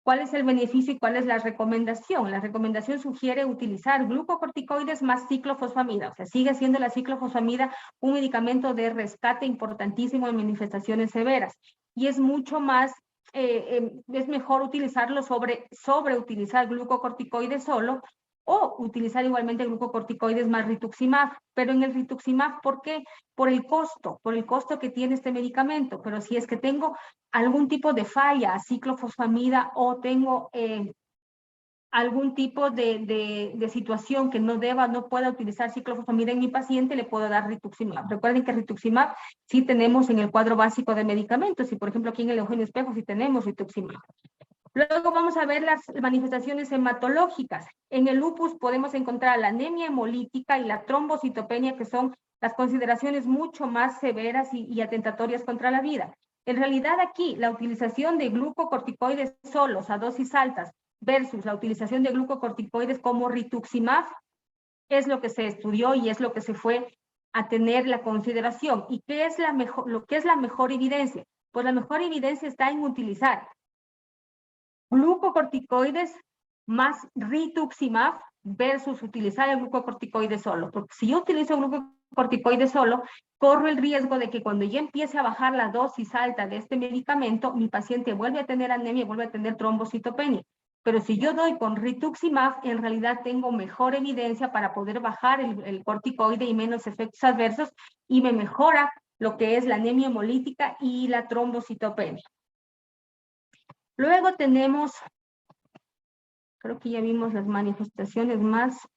¿Cuál es el beneficio y cuál es la recomendación? La recomendación sugiere utilizar glucocorticoides más ciclofosfamida, o sea, sigue siendo la ciclofosfamida un medicamento de rescate importantísimo en manifestaciones severas y es mucho más, es mejor utilizarlo sobre utilizar glucocorticoides solo o utilizar igualmente glucocorticoides más rituximab, pero en el rituximab, ¿por qué? Por el costo que tiene este medicamento, pero si es que tengo algún tipo de falla, ciclofosfamida, o tengo algún tipo de situación que no pueda utilizar ciclofosfamida en mi paciente, le puedo dar rituximab. Recuerden que rituximab sí tenemos en el cuadro básico de medicamentos, y por ejemplo aquí en el Eugenio Espejo sí tenemos rituximab. Luego vamos a ver las manifestaciones hematológicas. En el lupus podemos encontrar la anemia hemolítica y la trombocitopenia, que son las consideraciones mucho más severas y atentatorias contra la vida. En realidad aquí la utilización de glucocorticoides solos a dosis altas versus la utilización de glucocorticoides como rituximab es lo que se estudió y es lo que se fue a tener la consideración. ¿Y qué es lo que es la mejor evidencia? Pues la mejor evidencia está en utilizar glucocorticoides más rituximab versus utilizar el glucocorticoide solo. Porque si yo utilizo glucocorticoide solo, corro el riesgo de que cuando ya empiece a bajar la dosis alta de este medicamento, mi paciente vuelve a tener anemia y vuelve a tener trombocitopenia. Pero si yo doy con rituximab, en realidad tengo mejor evidencia para poder bajar el corticoide y menos efectos adversos y me mejora lo que es la anemia hemolítica y la trombocitopenia. Luego tenemos, creo que ya vimos las manifestaciones más.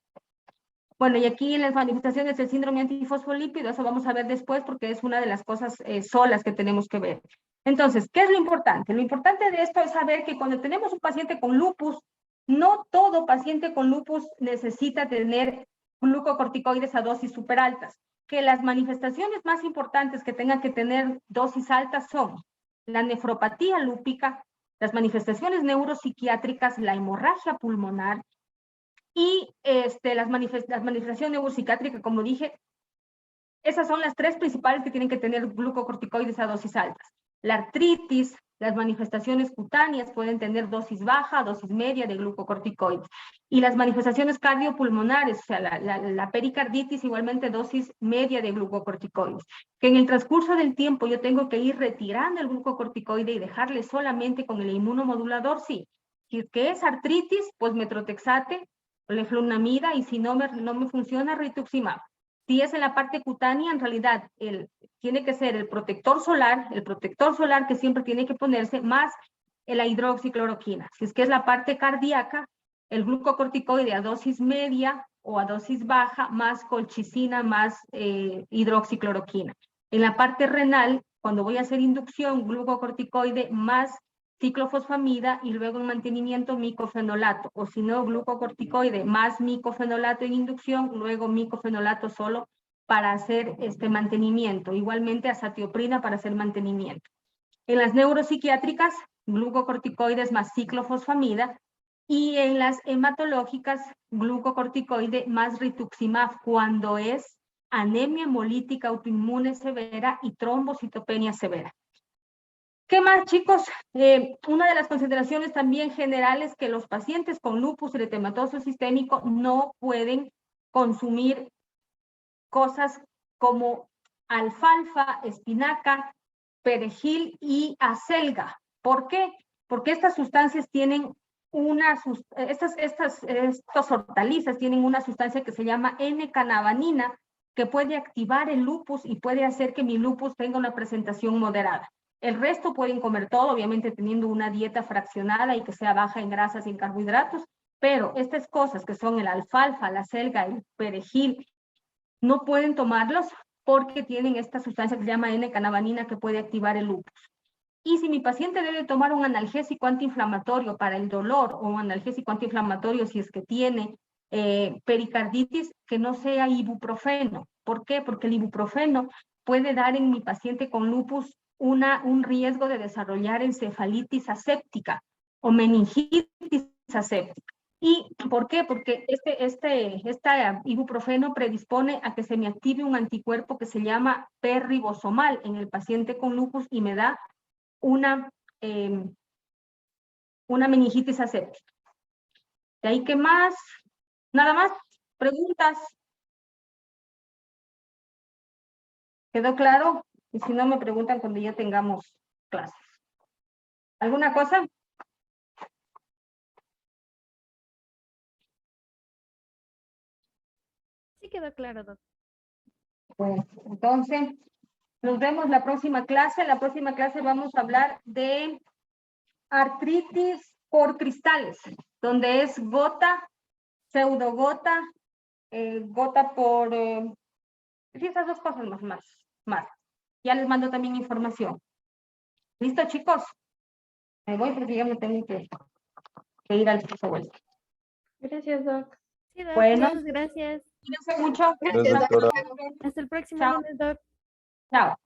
Bueno, y aquí en las manifestaciones del síndrome antifosfolípido, eso vamos a ver después porque es una de las cosas solas que tenemos que ver. Entonces, ¿qué es lo importante? Lo importante de esto es saber que cuando tenemos un paciente con lupus, no todo paciente con lupus necesita tener glucocorticoides a dosis súper altas. Que las manifestaciones más importantes que tengan que tener dosis altas son la nefropatía lúpica, las manifestaciones neuropsiquiátricas, la hemorragia pulmonar y las manifestaciones neuropsiquiátricas, como dije, esas son las tres principales que tienen que tener glucocorticoides a dosis altas. La artritis, las manifestaciones cutáneas pueden tener dosis baja, dosis media de glucocorticoides. Y las manifestaciones cardiopulmonares, o sea, la pericarditis, igualmente dosis media de glucocorticoides. Que en el transcurso del tiempo yo tengo que ir retirando el glucocorticoide y dejarle solamente con el inmunomodulador, sí. Si es que es artritis, pues metrotexate, leflunomida, y si no me funciona, rituximab. Si es en la parte cutánea, en realidad tiene que ser el protector solar que siempre tiene que ponerse, más la hidroxicloroquina. Si es que es la parte cardíaca, el glucocorticoide a dosis media o a dosis baja, más colchicina, más hidroxicloroquina. En la parte renal, cuando voy a hacer inducción, glucocorticoide más ciclofosfamida y luego en mantenimiento micofenolato, o si no, glucocorticoide más micofenolato en inducción, luego micofenolato solo para hacer este mantenimiento, igualmente azatioprina para hacer mantenimiento. En las neuropsiquiátricas, glucocorticoides más ciclofosfamida, y en las hematológicas, glucocorticoide más rituximab cuando es anemia hemolítica autoinmune severa y trombocitopenia severa. ¿Qué más, chicos? Una de las consideraciones también generales es que los pacientes con lupus eritematoso sistémico no pueden consumir cosas como alfalfa, espinaca, perejil y acelga. ¿Por qué? Porque estas sustancias tienen estas hortalizas tienen una sustancia que se llama N-canavanina, que puede activar el lupus y puede hacer que mi lupus tenga una presentación moderada. El resto pueden comer todo, obviamente teniendo una dieta fraccionada y que sea baja en grasas y en carbohidratos, pero estas cosas que son el alfalfa, la selga, el perejil, no pueden tomarlos porque tienen esta sustancia que se llama N-cannabinina que puede activar el lupus. Y si mi paciente debe tomar un analgésico antiinflamatorio para el dolor o un analgésico antiinflamatorio si es que tiene pericarditis, que no sea ibuprofeno. ¿Por qué? Porque el ibuprofeno puede dar en mi paciente con lupus un riesgo de desarrollar encefalitis aséptica o meningitis aséptica. ¿Y por qué? Porque este ibuprofeno predispone a que se me active un anticuerpo que se llama P-ribosomal en el paciente con lupus y me da una meningitis aséptica. ¿De ahí qué más? Nada más. ¿Preguntas? ¿Quedó claro? Y si no, me preguntan cuando ya tengamos clases. ¿Alguna cosa? Sí quedó claro, doctor. Bueno, entonces, nos vemos la próxima clase. La próxima clase vamos a hablar de artritis por cristales, donde es gota, pseudogota, gota por... sí, esas dos cosas más. Ya les mando también información. ¿Listo, chicos? Me voy porque ya me tengo que ir al piso vuelta. Gracias, Doc. Sí, doc, Bueno. muchas gracias. Cuídense mucho. Gracias, doctora. Hasta el próximo Chao. lunes, doc. Chao.